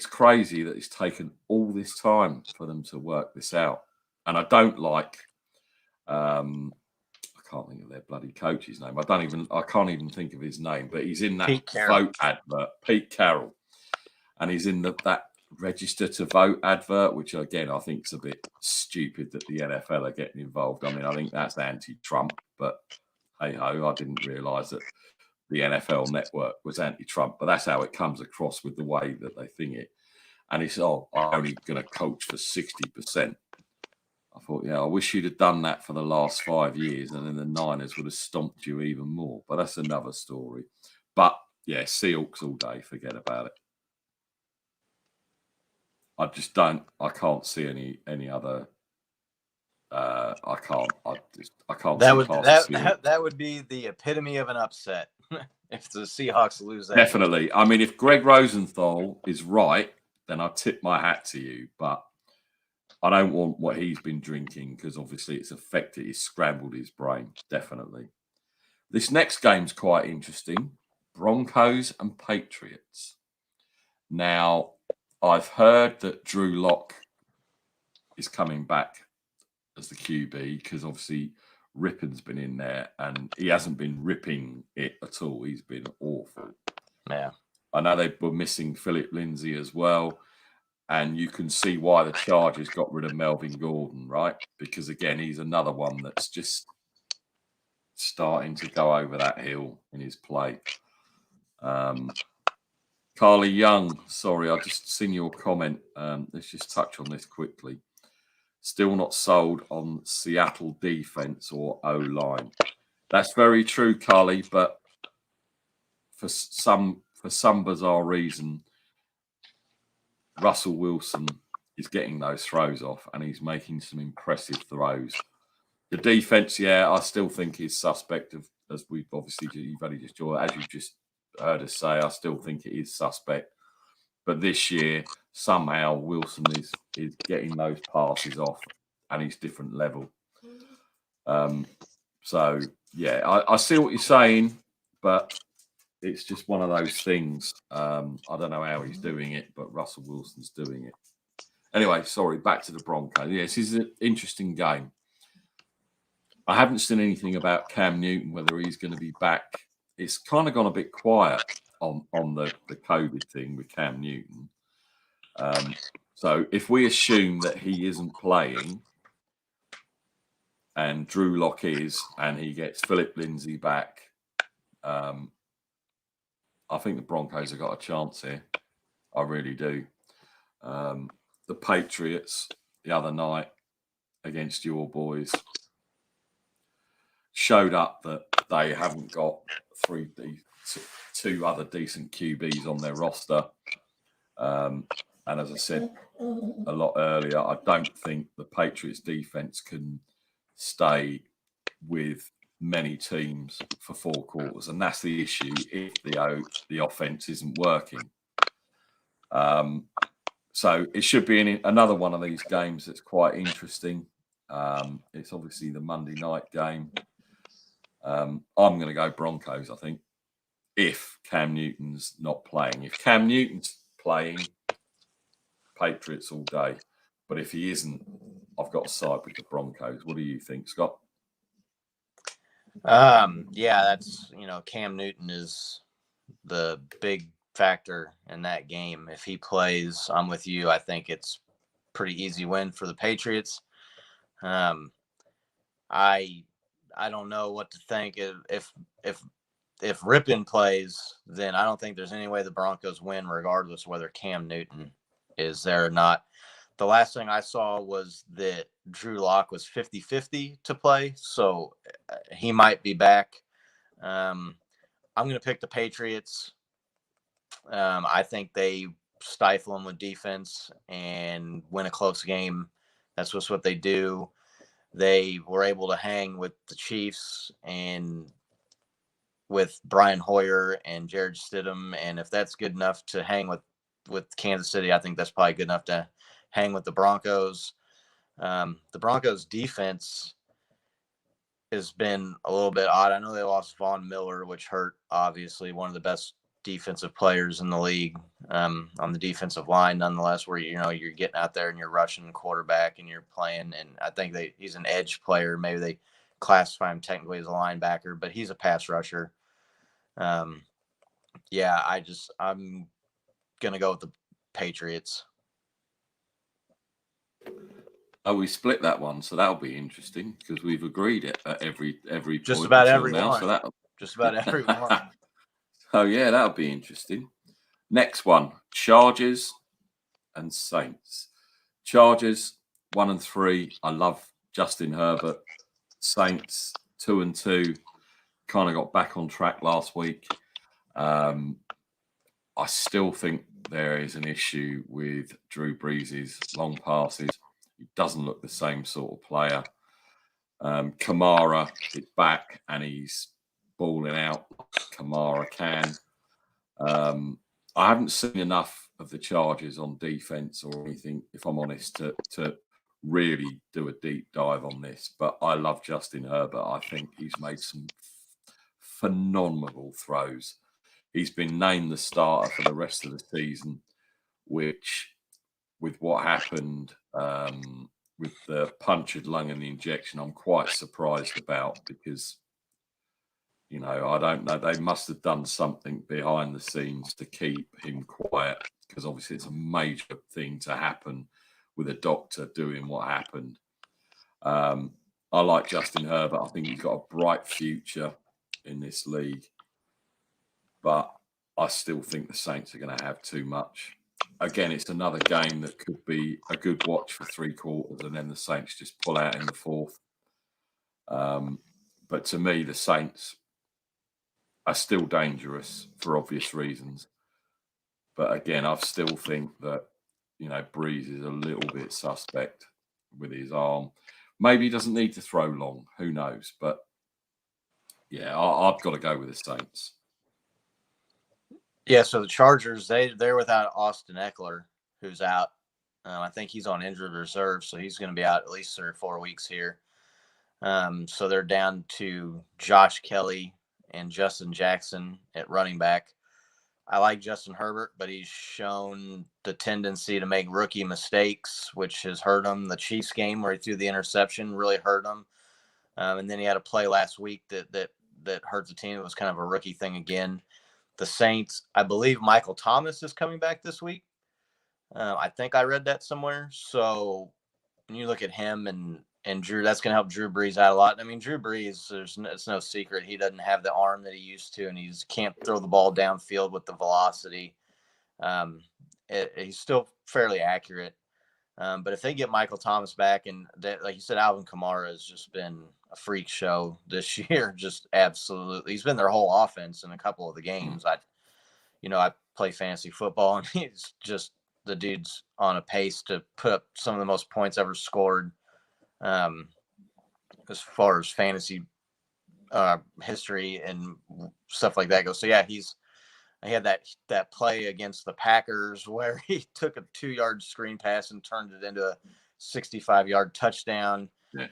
crazy that it's taken all this time for them to work this out. And I don't like, I can't think of their bloody coach's name. I can't even think of his name, but he's in that vote advert, Pete Carroll. And he's in that register to vote advert, which again, I think is a bit stupid that the NFL are getting involved. I mean, I think that's anti-Trump, but hey ho, I didn't realise that the NFL network was anti-Trump, but that's how it comes across with the way that they think it. And it's, I'm only going to coach for 60%. I thought, I wish you'd have done that for the last 5 years, and then the Niners would have stomped you even more. But that's another story. But yeah, Seahawks all day. Forget about it. I can't see any other. I can't. That would be the epitome of an upset if the Seahawks lose that. Definitely. Game. I mean, if Greg Rosenthal is right, then I tip my hat to you. But I don't want what he's been drinking because obviously it's affected. It's scrambled his brain. Definitely. This next game's quite interesting. Broncos and Patriots. Now, I've heard that Drew Lock is coming back as the QB because obviously Rippon's been in there and he hasn't been ripping it at all. He's been awful. Yeah. I know they were missing Philip Lindsay as well. And you can see why the Chargers got rid of Melvin Gordon, right? Because, again, he's another one that's just starting to go over that hill in his play. Carly Young, sorry, I just seen your comment. Let's just touch on this quickly. Still not sold on Seattle defense or O-line. That's very true, Carly, but for some bizarre reason, Russell Wilson is getting those throws off and he's making some impressive throws. The defense, I still think is suspect of, as we've obviously, you've only just joined, as you've just heard us say, I still think it is suspect. But this year, somehow Wilson is getting those passes off and he's different level. So yeah, I see what you're saying, but it's just one of those things. I don't know how he's doing it, but Russell Wilson's doing it. Anyway, sorry, back to the Broncos. Yes, this is an interesting game. I haven't seen anything about Cam Newton, whether he's going to be back. It's kind of gone a bit quiet on the COVID thing with Cam Newton. So if we assume that he isn't playing and Drew Lock is, and he gets Philip Lindsay back, I think the Broncos have got a chance here. I really do. The Patriots the other night against your boys showed up that they haven't got two other decent QBs on their roster. And as I said a lot earlier, I don't think the Patriots defense can stay with many teams for 4 quarters. And that's the issue if the offense isn't working. So it should be another one of these games that's quite interesting. It's obviously the Monday night game. I'm going to go Broncos, I think, if Cam Newton's not playing. If Cam Newton's playing, Patriots all day. But if he isn't, I've got to side with the Broncos. What do you think, Scott? Yeah, that's, Cam Newton is the big factor in that game. If he plays, I'm with you. I think it's pretty easy win for the Patriots. I don't know what to think. If Rippon plays, then I don't think there's any way the Broncos win, regardless of whether Cam Newton is there or not. The last thing I saw was that Drew Lock was 50-50 to play, so he might be back. I'm going to pick the Patriots. I think they stifle them with defense and win a close game. That's just what they do. They were able to hang with the Chiefs and with Brian Hoyer and Jared Stidham. And if that's good enough to hang with Kansas City, I think that's probably good enough to hang with the Broncos. The Broncos defense has been a little bit odd. I know they lost Von Miller, which hurt, obviously, one of the best defensive players in the league on the defensive line, nonetheless, where you're getting out there and you're rushing the quarterback and you're playing. And I think he's an edge player. Maybe they classify him technically as a linebacker, but he's a pass rusher. I'm gonna go with the Patriots. Oh, we split that one, so that'll be interesting because we've agreed it at every just point about until everyone. now. So just about everyone. Oh yeah, that'll be interesting. Next one: Chargers and Saints. Chargers 1-3. I love Justin Herbert. Saints 2-2. Kind of got back on track last week. I still think there is an issue with Drew Brees' long passes. He doesn't look the same sort of player. Kamara is back and he's balling out like Kamara can. I haven't seen enough of the Chargers on defense or anything, if I'm honest, to really do a deep dive on this. But I love Justin Herbert. I think he's made some phenomenal throws. He's been named the starter for the rest of the season, which, with what happened with the punctured lung and the injection, I'm quite surprised about because, I don't know. They must have done something behind the scenes to keep him quiet because obviously it's a major thing to happen with a doctor doing what happened. I like Justin Herbert. I think he's got a bright future in this league, but I still think the Saints are going to have too much. Again, it's another game that could be a good watch for 3 quarters and then the Saints just pull out in the fourth. But to me, the Saints are still dangerous for obvious reasons. But again, I still think that, Breeze is a little bit suspect with his arm. Maybe he doesn't need to throw long. Who knows? But yeah, I've got to go with the Saints. Yeah, so the Chargers, they're without Austin Eckler, who's out. I think he's on injured reserve, so he's going to be out at least 3 or 4 weeks here. So they're down to Josh Kelly and Justin Jackson at running back. I like Justin Herbert, but he's shown the tendency to make rookie mistakes, which has hurt him. The Chiefs game where he threw the interception really hurt him. And then he had a play last week that hurt the team. It was kind of a rookie thing again. The Saints, I believe Michael Thomas is coming back this week. I think I read that somewhere. So when you look at him and Drew, that's going to help Drew Brees out a lot. I mean, Drew Brees, it's no secret he doesn't have the arm that he used to, and he can't throw the ball downfield with the velocity. He's still fairly accurate. But if they get Michael Thomas back, and like you said, Alvin Kamara has just been a freak show this year. Just absolutely, he's been their whole offense in a couple of the games. I play fantasy football, and he's just the dude's on a pace to put up some of the most points ever scored, as far as fantasy history and stuff like that goes. So yeah, he had that play against the Packers where he took a 2-yard screen pass and turned it into a 65-yard touchdown. Yeah.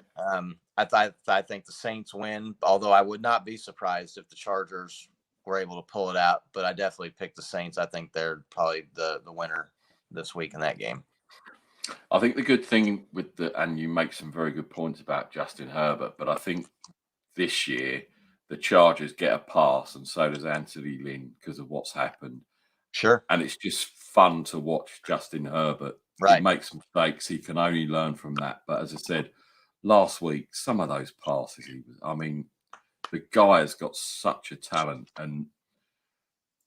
I think the Saints win, although I would not be surprised if the Chargers were able to pull it out. But I definitely picked the Saints. I think they're probably the winner this week in that game. I think the good thing and you make some very good points about Justin Herbert, but I think this year the Chargers get a pass, and so does Anthony Lynn because of what's happened. Sure. And it's just fun to watch Justin Herbert. Right. He makes mistakes. He can only learn from that. But as I said last week, some of those passes, the guy has got such a talent. And,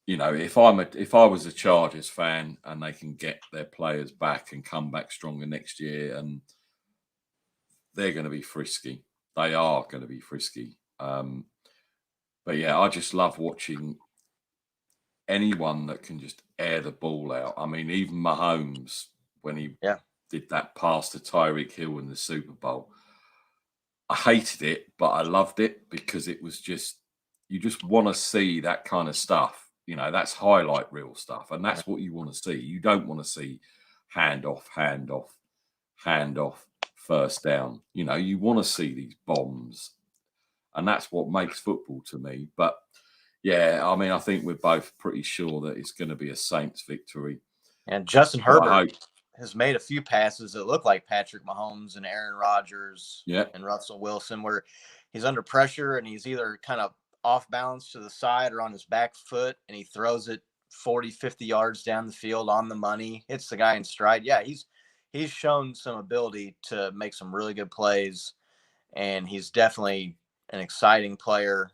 if I was a Chargers fan and they can get their players back and come back stronger next year, and they're going to be frisky. They are going to be frisky. But yeah, I just love watching anyone that can just air the ball out. I mean, even Mahomes, when he did that pass to Tyreek Hill in the Super Bowl, I hated it, but I loved it because it was just, you just want to see that kind of stuff. That's highlight reel stuff. And that's what you want to see. You don't want to see hand off, first down. You want to see these bombs. And that's what makes football to me. But yeah, I think we're both pretty sure that it's going to be a Saints victory. And Justin Herbert has made a few passes that look like Patrick Mahomes and Aaron Rodgers and Russell Wilson, where he's under pressure and he's either kind of off balance to the side or on his back foot, and he throws it 40, 50 yards down the field on the money. Hits the guy in stride. Yeah, he's shown some ability to make some really good plays, and he's definitely an exciting player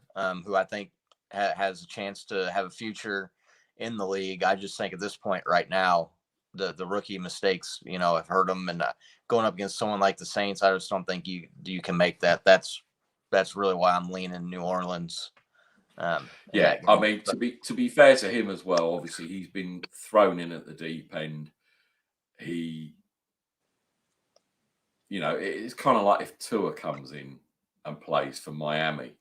who I think has a chance to have a future in the league. I just think at this point right now, the rookie mistakes, have hurt him, and going up against someone like the Saints, I just don't think you can make that. That's really why I'm leaning New Orleans. To be fair to him as well, obviously he's been thrown in at the deep end. It's kind of like if Tua comes in and plays for Miami.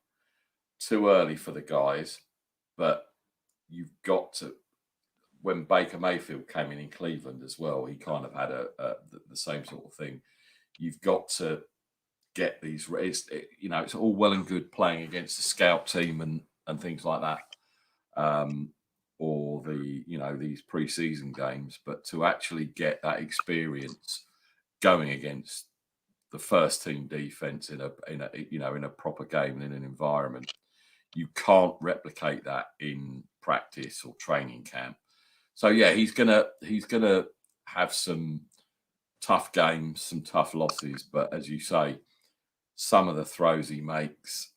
Too early for the guys, but you've got to. When Baker Mayfield came in Cleveland as well, he kind of had the same sort of thing. You've got to get these. It's all well and good playing against a scout team and things like that, or these preseason games, but to actually get that experience going against the first team defense in a proper game in an environment, you can't replicate that in practice or training camp. So yeah, he's gonna have some tough games, some tough losses, but as you say, some of the throws he makes,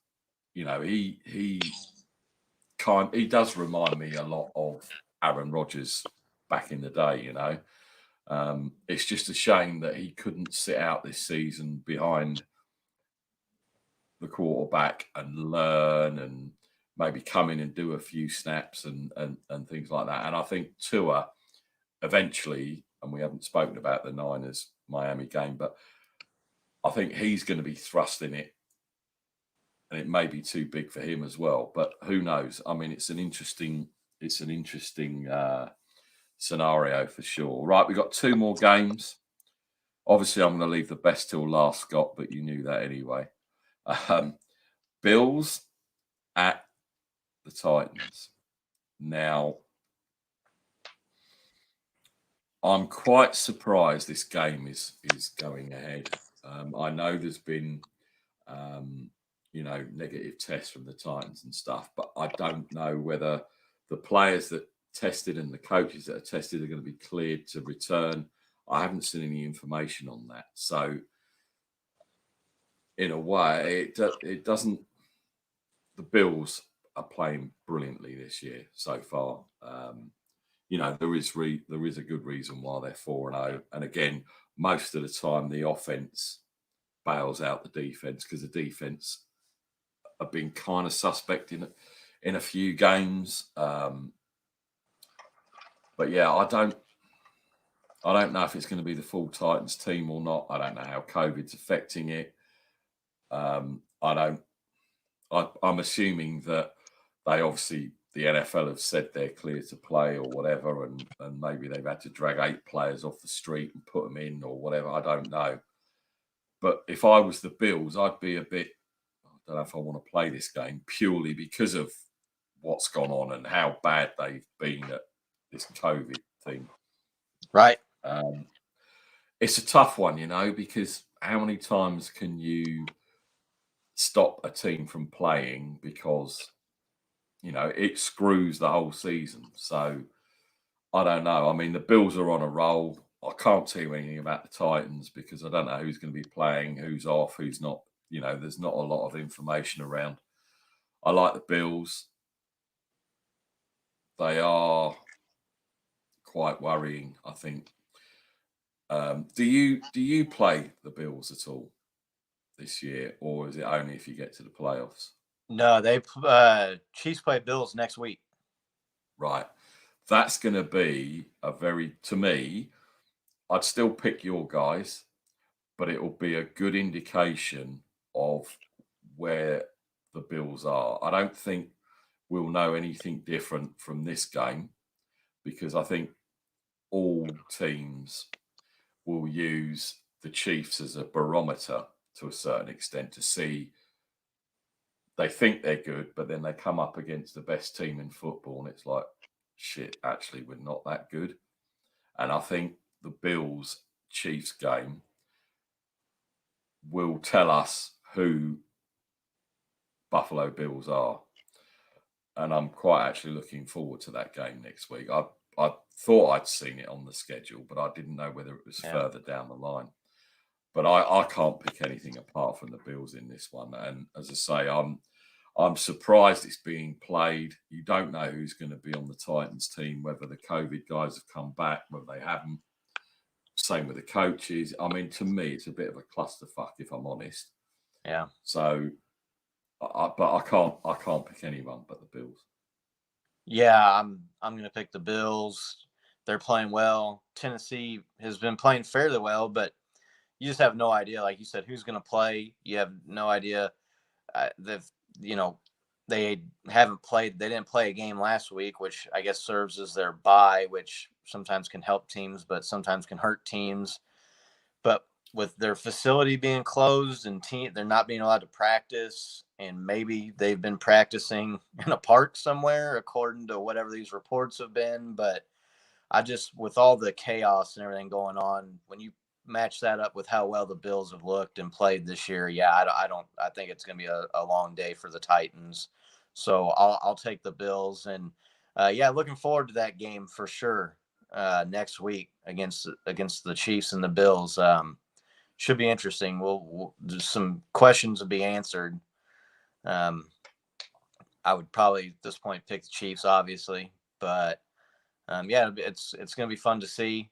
he does remind me a lot of Aaron Rodgers back in the day. It's just a shame that he couldn't sit out this season behind the quarterback and learn and maybe come in and do a few snaps and things like that. And I think Tua eventually, and we haven't spoken about the Niners Miami game, but I think he's going to be thrust in it, and it may be too big for him as well. But who knows? It's an interesting scenario for sure. Right, we've got 2 more games. Obviously, I'm going to leave the best till last, Scott, but you knew that anyway. Bills at the Titans. Now, I'm quite surprised this game is going ahead. I know there's been, negative tests from the Titans and stuff, but I don't know whether the players that tested and the coaches that are tested are going to be cleared to return. I haven't seen any information on that. So, in a way, it doesn't. The Bills are playing brilliantly this year so far. There is a good reason why they're 4-0. And again, most of the time the offense bails out the defense because the defense have been kind of suspect in a few games. But yeah, I don't know if it's going to be the full Titans team or not. I don't know how COVID's affecting it. I'm assuming that they obviously, the NFL have said they're clear to play or whatever, and maybe they've had to drag 8 players off the street and put them in or whatever. I don't know. But if I was the Bills, I'd be a bit, I don't know if I want to play this game purely because of what's gone on and how bad they've been at this COVID thing. Right. It's a tough one, because how many times can you stop a team from playing because it screws the whole season? So I don't know. I mean, the Bills are on a roll. I can't tell you anything about the Titans because I don't know who's going to be playing, who's off, who's not. There's not a lot of information around. I like the Bills. They are quite worrying, I think. Do you play the Bills at all this year, or is it only if you get to the playoffs? No, they Chiefs play Bills next week. Right. That's going to be to me, I'd still pick your guys, but it will be a good indication of where the Bills are. I don't think we'll know anything different from this game because I think all teams will use the Chiefs as a barometer to a certain extent to see. They think they're good, but then they come up against the best team in football and it's like, shit, actually, we're not that good. And I think the Bills-Chiefs game will tell us who Buffalo Bills are. And I'm quite actually looking forward to that game next week. I thought I'd seen it on the schedule, but I didn't know whether it was further down the line. But I can't pick anything apart from the Bills in this one. And as I say, I'm surprised it's being played. You don't know who's going to be on the Titans team, whether the COVID guys have come back, whether they haven't. Same with the coaches. I mean, to me, it's a bit of a clusterfuck, if I'm honest. Yeah. So, but I can't pick anyone but the Bills. Yeah, I'm going to pick the Bills. They're playing well. Tennessee has been playing fairly well, but you just have no idea. Like you said, who's going to play? You have no idea. They haven't played. They didn't play a game last week, which I guess serves as their bye, which sometimes can help teams, but sometimes can hurt teams. But with their facility being closed and they're not being allowed to practice, and maybe they've been practicing in a park somewhere, according to whatever these reports have been. But with all the chaos and everything going on, when you match that up with how well the Bills have looked and played this year, I think it's going to be a long day for the Titans. So I'll take the Bills, and looking forward to that game for sure next week against the Chiefs and the Bills. Should be interesting. We'll some questions will be answered. I would probably at this point pick the Chiefs, obviously, but it's going to be fun to see.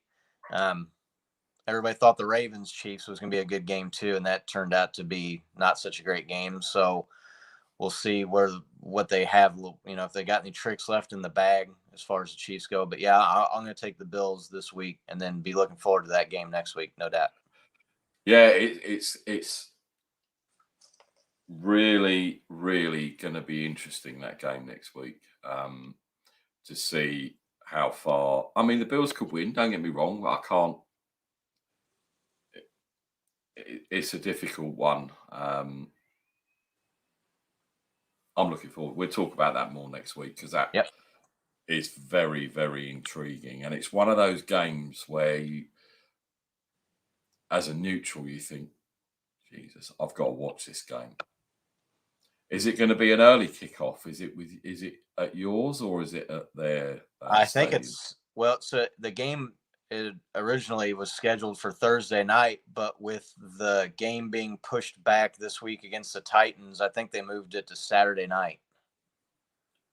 Everybody thought the Ravens Chiefs was going to be a good game too, and that turned out to be not such a great game. So we'll see what they have. If they got any tricks left in the bag as far as the Chiefs go. But yeah, I'm going to take the Bills this week, and then be looking forward to that game next week, no doubt. Yeah, it's really, really going to be interesting, that game next week, to see how far. I mean, the Bills could win. Don't get me wrong. I can't. It's a difficult one. I'm looking forward. We'll talk about that more next week because that Yep. is very, very intriguing. And it's one of those games where you, as a neutral, you think, Jesus, I've got to watch this game. Is it going to be an early kickoff? Is it at yours or is it at their I think stadium? so the game originally was scheduled for Thursday night, but with the game being pushed back this week against the Titans, I think they moved it to Saturday night.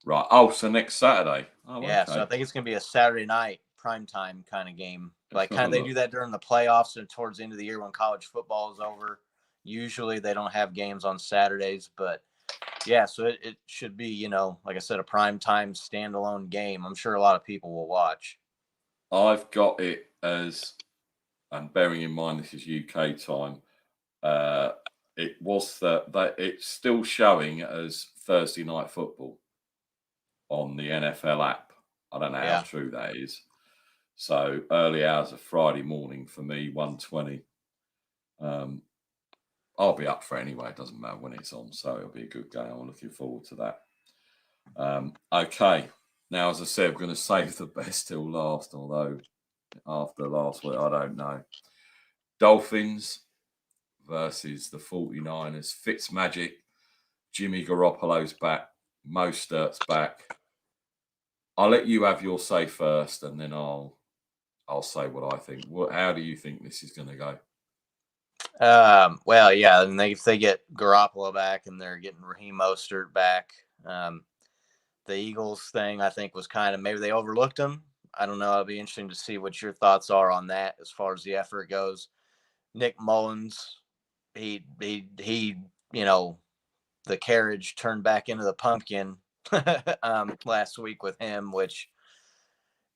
Right. Oh, so next Saturday. Oh, Yeah, okay. so I think it's going to be a Saturday night primetime kind of game. Let's have Like a they look. do that during the playoffs and towards the end of the year when college football is over. Usually they don't have games on Saturdays, but yeah, so it should be, like I said, a primetime standalone game. I'm sure a lot of people will watch. I've got it as, and bearing in mind this is UK time, it was that it's still showing as Thursday night football on the NFL app. I don't know how true that is. So early hours of Friday morning for me, 1:20. I'll be up for it anyway. It doesn't matter when it's on, so it'll be a good game. I'm looking forward to that. Okay. Now, as I said, we're going to save the best till last, although after last week, I don't know. Dolphins versus the 49ers. Fitzmagic. Jimmy Garoppolo's back. Mostert's back. I'll let you have your say first, and then I'll say what I think. How do you think this is going to go? Well, yeah, and if they get Garoppolo back and they're getting Raheem Mostert back, the Eagles thing I think was kind of maybe they overlooked him. I don't know. It'll be interesting to see what your thoughts are on that as far as the effort goes. Nick Mullins, he the carriage turned back into the pumpkin last week with him, which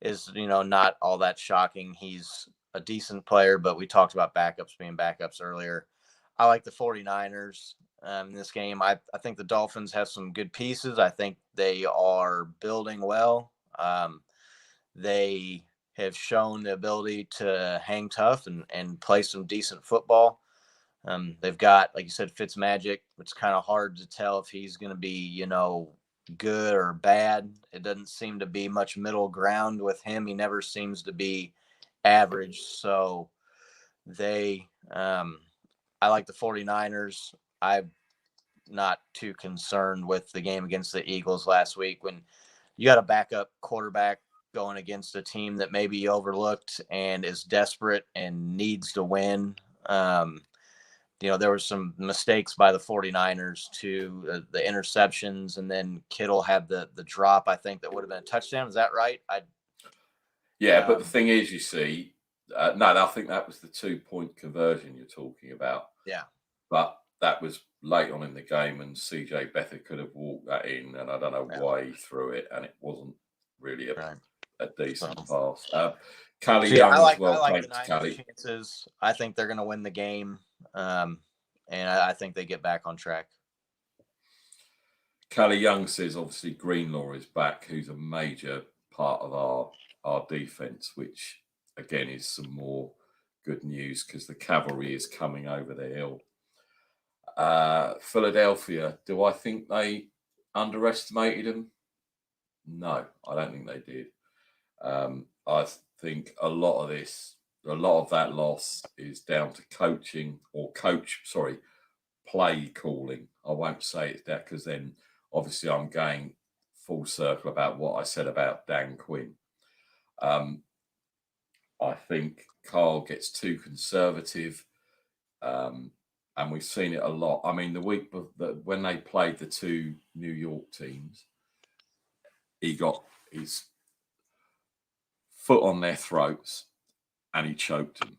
is not all that shocking. He's a decent player, but we talked about backups being backups earlier. I like the 49ers in this game. I think the Dolphins have some good pieces. I think they are building well. They have shown the ability to hang tough and play some decent football. They've got, like you said, Fitzmagic. It's kind of hard to tell if he's going to be, good or bad. It doesn't seem to be much middle ground with him. He never seems to be average. So I like the 49ers. I'm not too concerned with the game against the Eagles last week when you got a backup quarterback going against a team that maybe you overlooked and is desperate and needs to win. There were some mistakes by the 49ers to the interceptions, and then Kittle had the drop, I think, that would have been a touchdown. Is that right? Yeah, but the thing is, you see, no, I think that was the 2-point conversion you're talking about. Yeah. But that was late on in the game, and CJ Beathard could have walked that in, and I don't know why he threw it, and it wasn't really a decent pass. Callie Young I like Thanks, the Niners' Callie. chances. I think they're going to win the game, and I think they get back on track. Callie Young says, obviously, Greenlaw is back, who's a major part of our defense, which, again, is some more good news because the cavalry is coming over the hill. Philadelphia, do I think they underestimated them? No, I don't think they did. I think a lot of that loss is down to play calling. I won't say it's that because then obviously I'm going full circle about what I said about Dan Quinn. I think Carl gets too conservative. And we've seen it a lot. I mean, the week when they played the two New York teams, he got his foot on their throats and he choked them.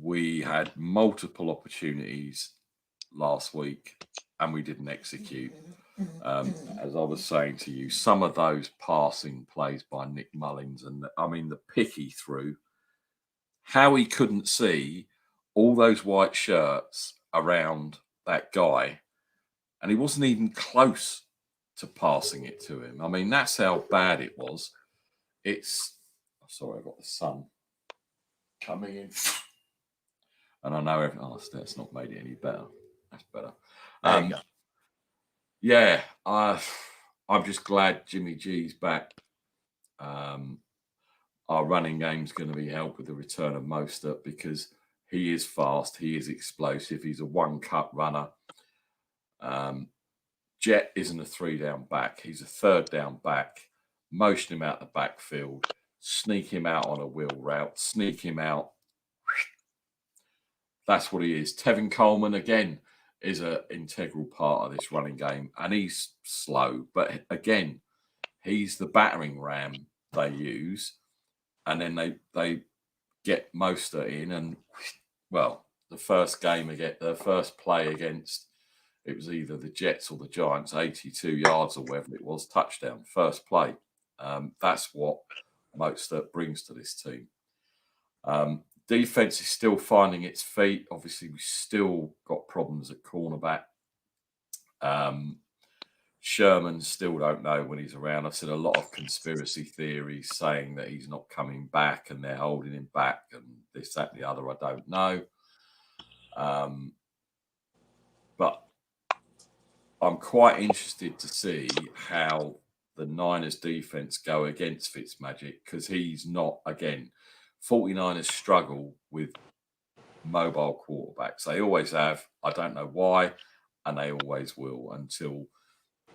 We had multiple opportunities last week and we didn't execute. As I was saying to you, some of those passing plays by Nick Mullins, and the pick he threw, how he couldn't see all those white shirts around that guy, and he wasn't even close to passing it to him. I mean, that's how bad it was. Sorry, I've got the sun coming in. And I know that's not made it any better. That's better. There you go. Yeah, I'm just glad Jimmy G's back. Our running game's going to be helped with the return of Mostert because he is fast, he is explosive, he's a one-cut runner. Jet isn't a 3-down back, he's a 3rd-down back. Motion him out the backfield, sneak him out on a wheel route, sneak him out. That's what he is. Tevin Coleman, again, is an integral part of this running game, and he's slow. But again, he's the battering ram they use, and then they get Mostert in, and well, the first play against, it was either the Jets or the Giants, 82 yards or whatever it was, touchdown, first play. That's what Mostert brings to this team. Defense is still finding its feet. Obviously, we still got problems at cornerback. Sherman still don't know when he's around. I've seen a lot of conspiracy theories saying that he's not coming back and they're holding him back and this, that, and the other. I don't know. But I'm quite interested to see how the Niners defense go against Fitzmagic because he's not, again, 49ers struggle with mobile quarterbacks. They always have. I don't know why, and they always will until,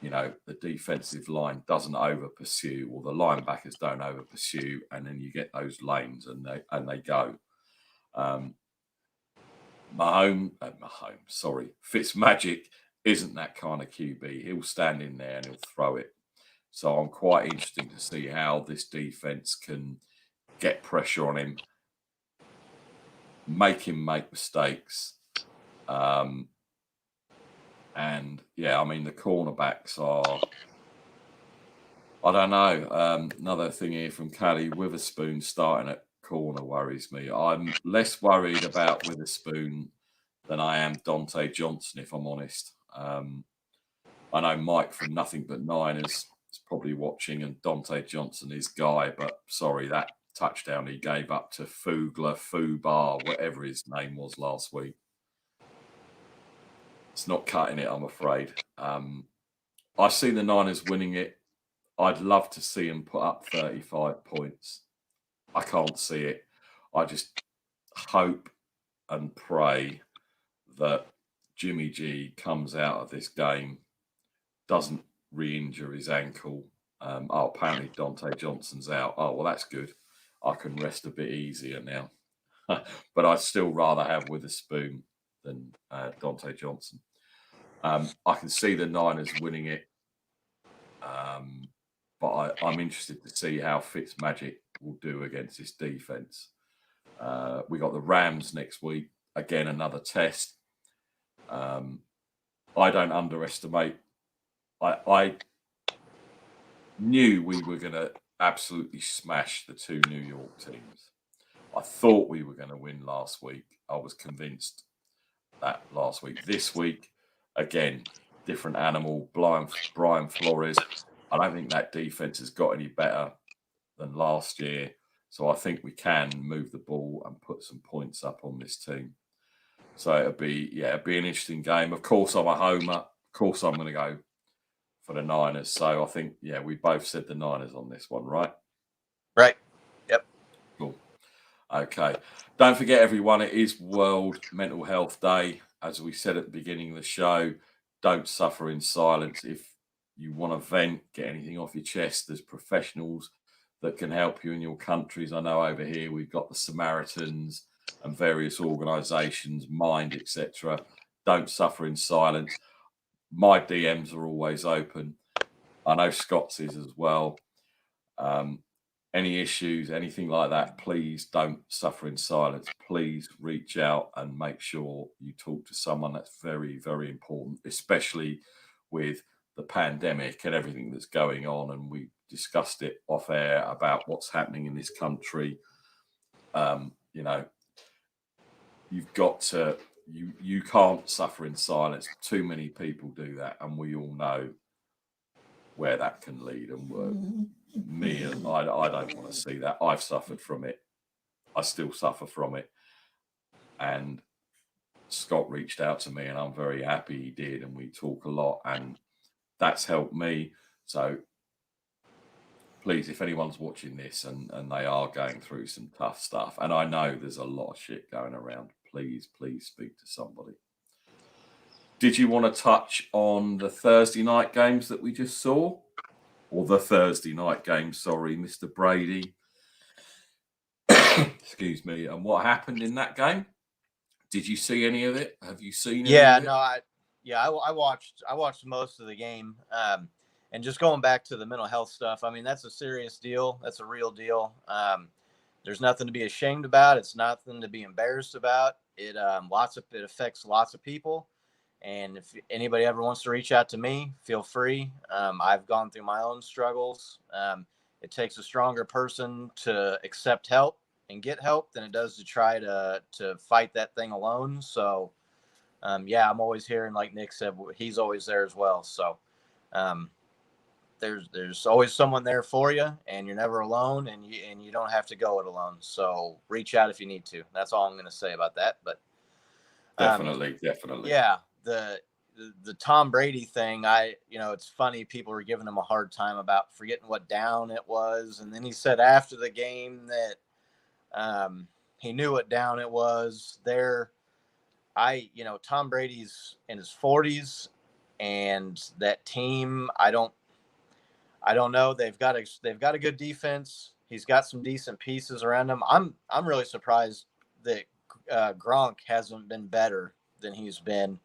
the defensive line doesn't over pursue or the linebackers don't over pursue, and then you get those lanes and they go. Fitzmagic isn't that kind of QB. He'll stand in there and he'll throw it. So I'm quite interested to see how this defense can get pressure on him, make him make mistakes. And yeah, I mean, the cornerbacks are, I don't know. Another thing here from Callie, Witherspoon starting at corner worries me. I'm less worried about Witherspoon than I am Dante Johnson, if I'm honest. I know Mike from Nothing But Niners is probably watching, and Dante Johnson is guy, but sorry, that touchdown he gave up to Fubar, whatever his name was last week. It's not cutting it, I'm afraid. I see the Niners winning it. I'd love to see them put up 35 points. I can't see it. I just hope and pray that Jimmy G comes out of this game, doesn't re-injure his ankle. Apparently Dante Johnson's out. Oh, well, that's good. I can rest a bit easier now. But I'd still rather have Witherspoon than Dante Johnson. I can see the Niners winning it. But I'm interested to see how Fitzmagic will do against this defense. We got the Rams next week. Again, another test. I don't underestimate. I knew we were going to absolutely smash the two New York teams. I thought we were going to win last week. I was convinced that last week. This week, again, different animal. Brian Flores. I don't think that defense has got any better than last year. So I think we can move the ball and put some points up on this team. So it'll be an interesting game. Of course, I'm a homer. Of course, I'm going to go for the Niners. So I think, we both said the Niners on this one, right? Right. Yep. Cool. Okay. Don't forget, everyone, it is World Mental Health Day. As we said at the beginning of the show, don't suffer in silence. If you want to vent, get anything off your chest, there's professionals that can help you in your countries. I know over here we've got the Samaritans and various organisations, Mind, etc. Don't suffer in silence. My DMs are always open. I know Scott's is as well. Any issues, anything like that, please don't suffer in silence. Please reach out and make sure you talk to someone. That's very, very important, especially with the pandemic and everything that's going on. And we discussed it off air about what's happening in this country. You've got to, you can't suffer in silence. Too many people do that. And we all know where that can lead. And I don't want to see that. I've suffered from it. I still suffer from it. And Scott reached out to me and I'm very happy he did. And we talk a lot. And that's helped me. So please, if anyone's watching this and they are going through some tough stuff, and I know there's a lot of shit going around, please speak to somebody. Did you want to touch on the Thursday night games that we just saw? Or the Thursday night game, sorry, Mr. Brady. Excuse me. And what happened in that game? Did you see any of it? Have you seen any of it? I watched most of the game. And just going back to the mental health stuff, I mean, that's a serious deal. That's a real deal. There's nothing to be ashamed about. It's nothing to be embarrassed about. It affects lots of people. And if anybody ever wants to reach out to me, feel free. I've gone through my own struggles. It takes a stronger person to accept help and get help than it does to try to fight that thing alone. So, I'm always here. And like Nick said, he's always there as well. So, there's always someone there for you, and you're never alone, and you don't have to go it alone. So reach out if you need to. That's all I'm going to say about that. But definitely. Yeah. The Tom Brady thing, it's funny. People were giving him a hard time about forgetting what down it was. And then he said after the game that he knew what down it was there. Tom Brady's in his 40s, and that team, I don't know. They've got a good defense. He's got some decent pieces around him. I'm really surprised that Gronk hasn't been better than he's been.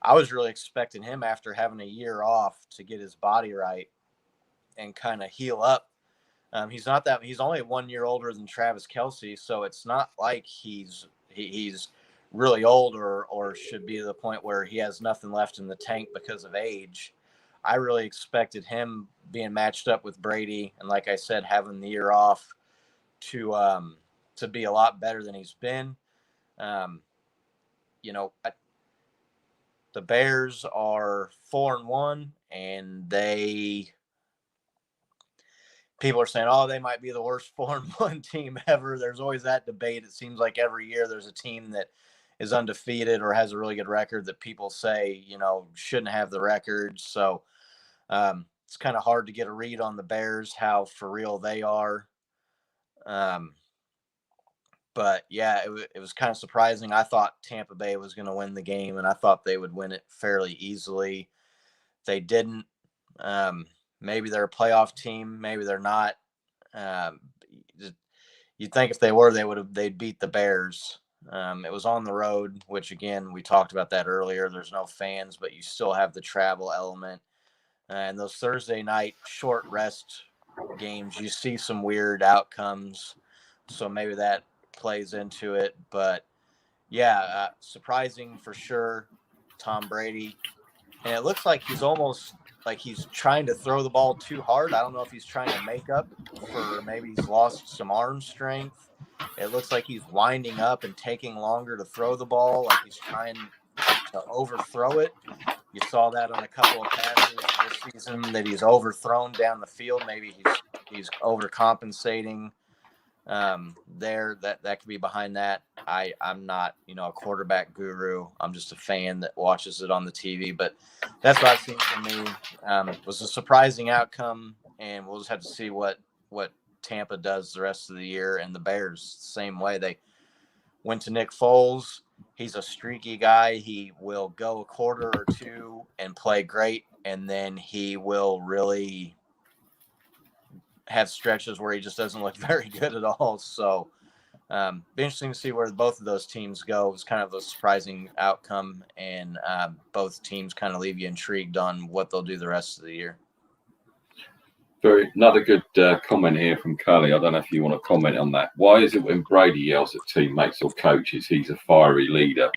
I was really expecting him after having a year off to get his body right and kind of heal up. He's only 1 year older than Travis Kelce, so it's not like he's really old or should be to the point where he has nothing left in the tank because of age. I really expected him being matched up with Brady, and like I said, having the year off to be a lot better than he's been. The Bears are 4-1, and people are saying, oh, they might be the worst 4-1 team ever. There's always that debate. It seems like every year there's a team that is undefeated or has a really good record that people say, shouldn't have the record. So it's kind of hard to get a read on the Bears, how for real they are. But yeah, it was kind of surprising. I thought Tampa Bay was going to win the game, and I thought they would win it fairly easily. They didn't. Maybe they're a playoff team. Maybe they're not. You'd think if they were, they'd beat the Bears. It was on the road, which again, we talked about that earlier. There's no fans, but you still have the travel element. And those Thursday night short rest games, you see some weird outcomes. So maybe that plays into it. But yeah, surprising for sure, Tom Brady. And it looks like he's almost like he's trying to throw the ball too hard. I don't know if he's trying to make up for maybe he's lost some arm strength. It looks like he's winding up and taking longer to throw the ball, like he's trying to overthrow it. You saw that on a couple of passes this season that he's overthrown down the field. Maybe he's overcompensating there. That could be behind that. I'm not, a quarterback guru. I'm just a fan that watches it on the TV. But that's what I've seen from me. It was a surprising outcome, and we'll just have to see what Tampa does the rest of the year. And the Bears, same way. They went to Nick Foles. He's a streaky guy. He will go a quarter or two and play great, and then he will really have stretches where he just doesn't look very good at all. So be interesting to see where both of those teams go. It was kind of a surprising outcome, and both teams kind of leave you intrigued on what they'll do the rest of the year. Another good comment here from Carly. I don't know if you want to comment on that. Why is it when Brady yells at teammates or coaches, he's a fiery leader,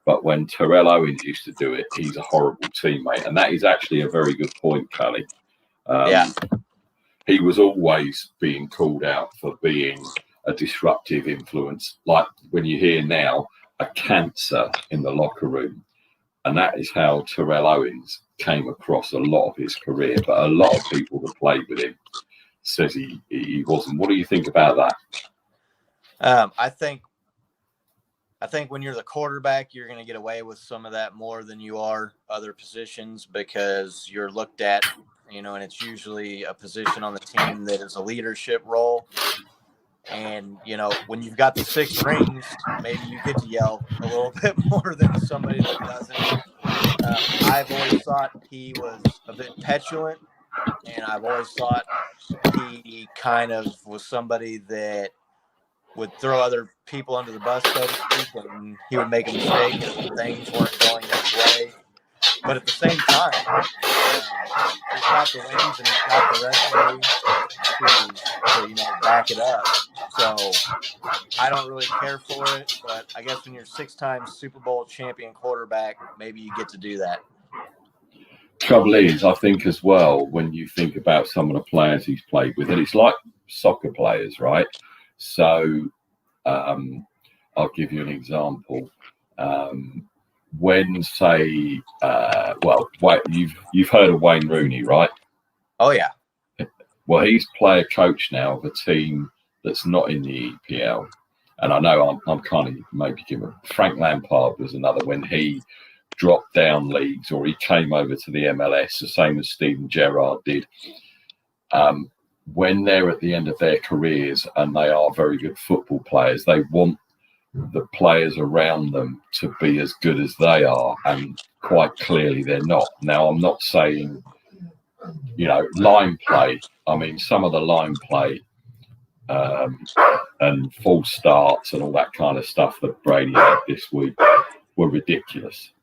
but when Terrell Owens used to do it, he's a horrible teammate? And that is actually a very good point, Carly. He was always being called out for being a disruptive influence, like when you hear now, a cancer in the locker room. And that is how Terrell Owens came across a lot of his career. But a lot of people that played with him says he wasn't. What do you think about that? I think I think when you're the quarterback, you're going to get away with some of that more than you are other positions because you're looked at, and it's usually a position on the team that is a leadership role. And, when you've got the 6 rings, maybe you get to yell a little bit more than somebody that doesn't. I've always thought he was a bit petulant, and I've always thought he kind of was somebody that would throw other people under the bus, so to speak, and he would make a mistake if things weren't going his way. But at the same time, he's got the wins and he's got the resume to back it up. So I don't really care for it, but I guess when you're 6-time Super Bowl champion quarterback, maybe you get to do that. Trouble is, I think as well, when you think about some of the players he's played with, and it's like soccer players, right? So I'll give you an example. When, say, you've heard of Wayne Rooney, right? Oh, yeah. Well, he's player coach now of a team that's not in the EPL. And I know I'm kind of maybe giving Frank Lampard was another when he dropped down leagues or he came over to the MLS, the same as Steven Gerrard did. When they're at the end of their careers and they are very good football players, they want the players around them to be as good as they are. And quite clearly they're not. Now, I'm not saying, line play. I mean, some of the line play and false starts and all that kind of stuff that Brady had this week were ridiculous.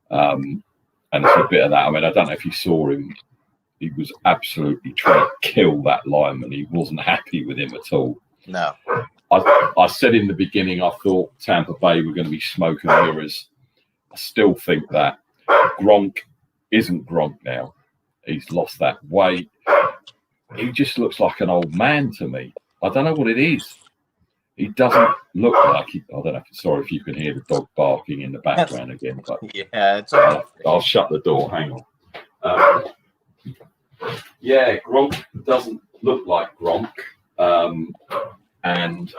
And it's a bit of that. I mean, I don't know if you saw him. He was absolutely trying to kill that lineman. He wasn't happy with him at all. No. I said in the beginning, I thought Tampa Bay were going to be smoke and mirrors. I still think that Gronk isn't Gronk now. He's lost that weight. He just looks like an old man to me. I don't know what it is. He doesn't look like I don't know. Sorry if you can hear the dog barking in the background again. But yeah, it's okay. I'll shut the door. Hang on. Gronk doesn't look like Gronk. And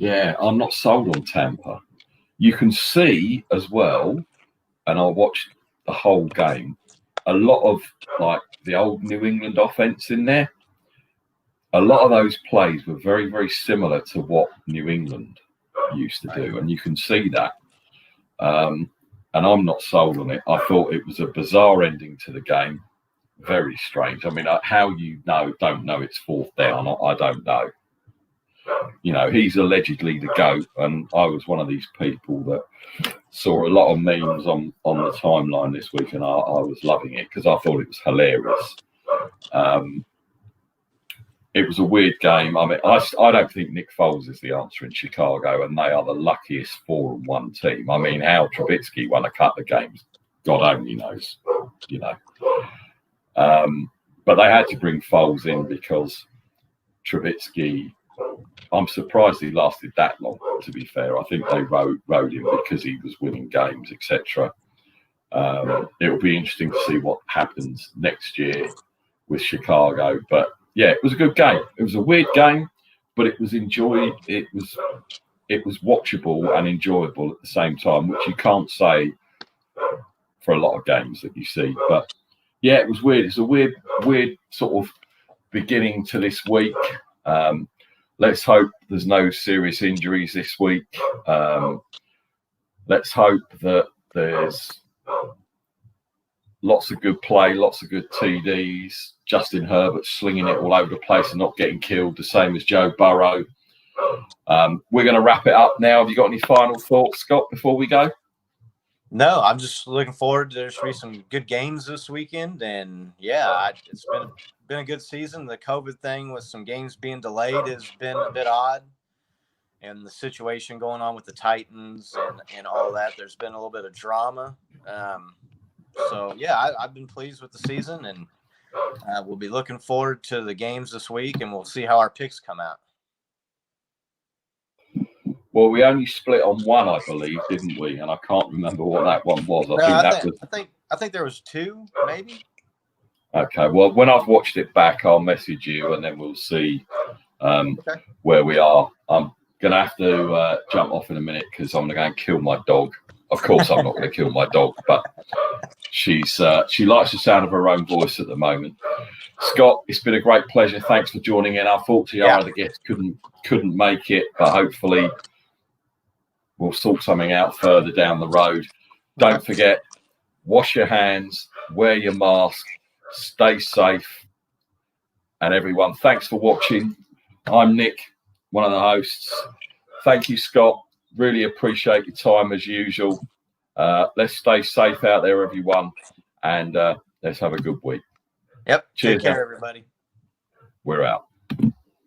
I'm not sold on Tampa. You can see as well, and I watched the whole game, a lot of like the old New England offense in there. A lot of those plays were very, very similar to what New England used to do, and you can see that. And I'm not sold on it. I thought it was a bizarre ending to the game. Very strange. I mean, how don't know it's 4th down, I don't know. He's allegedly the GOAT, and I was one of these people that saw a lot of memes on the timeline this week, and I was loving it because I thought it was hilarious. It was a weird game. I mean, I don't think Nick Foles is the answer in Chicago, and they are the luckiest 4-1 team. I mean, how Trubisky won a couple of games, God only knows, But they had to bring Foles in because Trubisky, I'm surprised he lasted that long, to be fair. I think they rode him because he was winning games, etc. It will be interesting to see what happens next year with Chicago. But yeah, it was a good game. It was a weird game, but it was enjoyed. It was watchable and enjoyable at the same time, which you can't say for a lot of games that you see. But yeah, it was weird. It's a weird sort of beginning to this week. Let's hope there's no serious injuries this week. Let's hope that there's lots of good play, lots of good TDs. Justin Herbert slinging it all over the place and not getting killed, the same as Joe Burrow. We're going to wrap it up now. Have you got any final thoughts, Scott, before we go? No, I'm just looking forward to there should be some good games this weekend. And yeah, it's been a good season. The COVID thing with some games being delayed has been a bit odd. And the situation going on with the Titans and all that, there's been a little bit of drama. So, yeah, I've been pleased with the season, and we'll be looking forward to the games this week, and we'll see how our picks come out. Well, we only split on one, I believe, didn't we? And I can't remember what that one was. I think there was 2, maybe. Okay. Well, when I've watched it back, I'll message you, and then we'll see where we are. going to have to jump off in a minute because I'm going to go and kill my dog. Of course, I'm not going to kill my dog, but she likes the sound of her own voice at the moment. Scott, it's been a great pleasure. Thanks for joining in. Unfortunately, our other guest couldn't make it, but hopefully we'll sort something out further down the road. Don't forget, wash your hands, wear your mask, stay safe. And everyone, thanks for watching. I'm Nick, one of the hosts. Thank you, Scott. Really appreciate your time as usual. Let's stay safe out there, everyone. And let's have a good week. Yep. Cheers. Take care, everybody. We're out.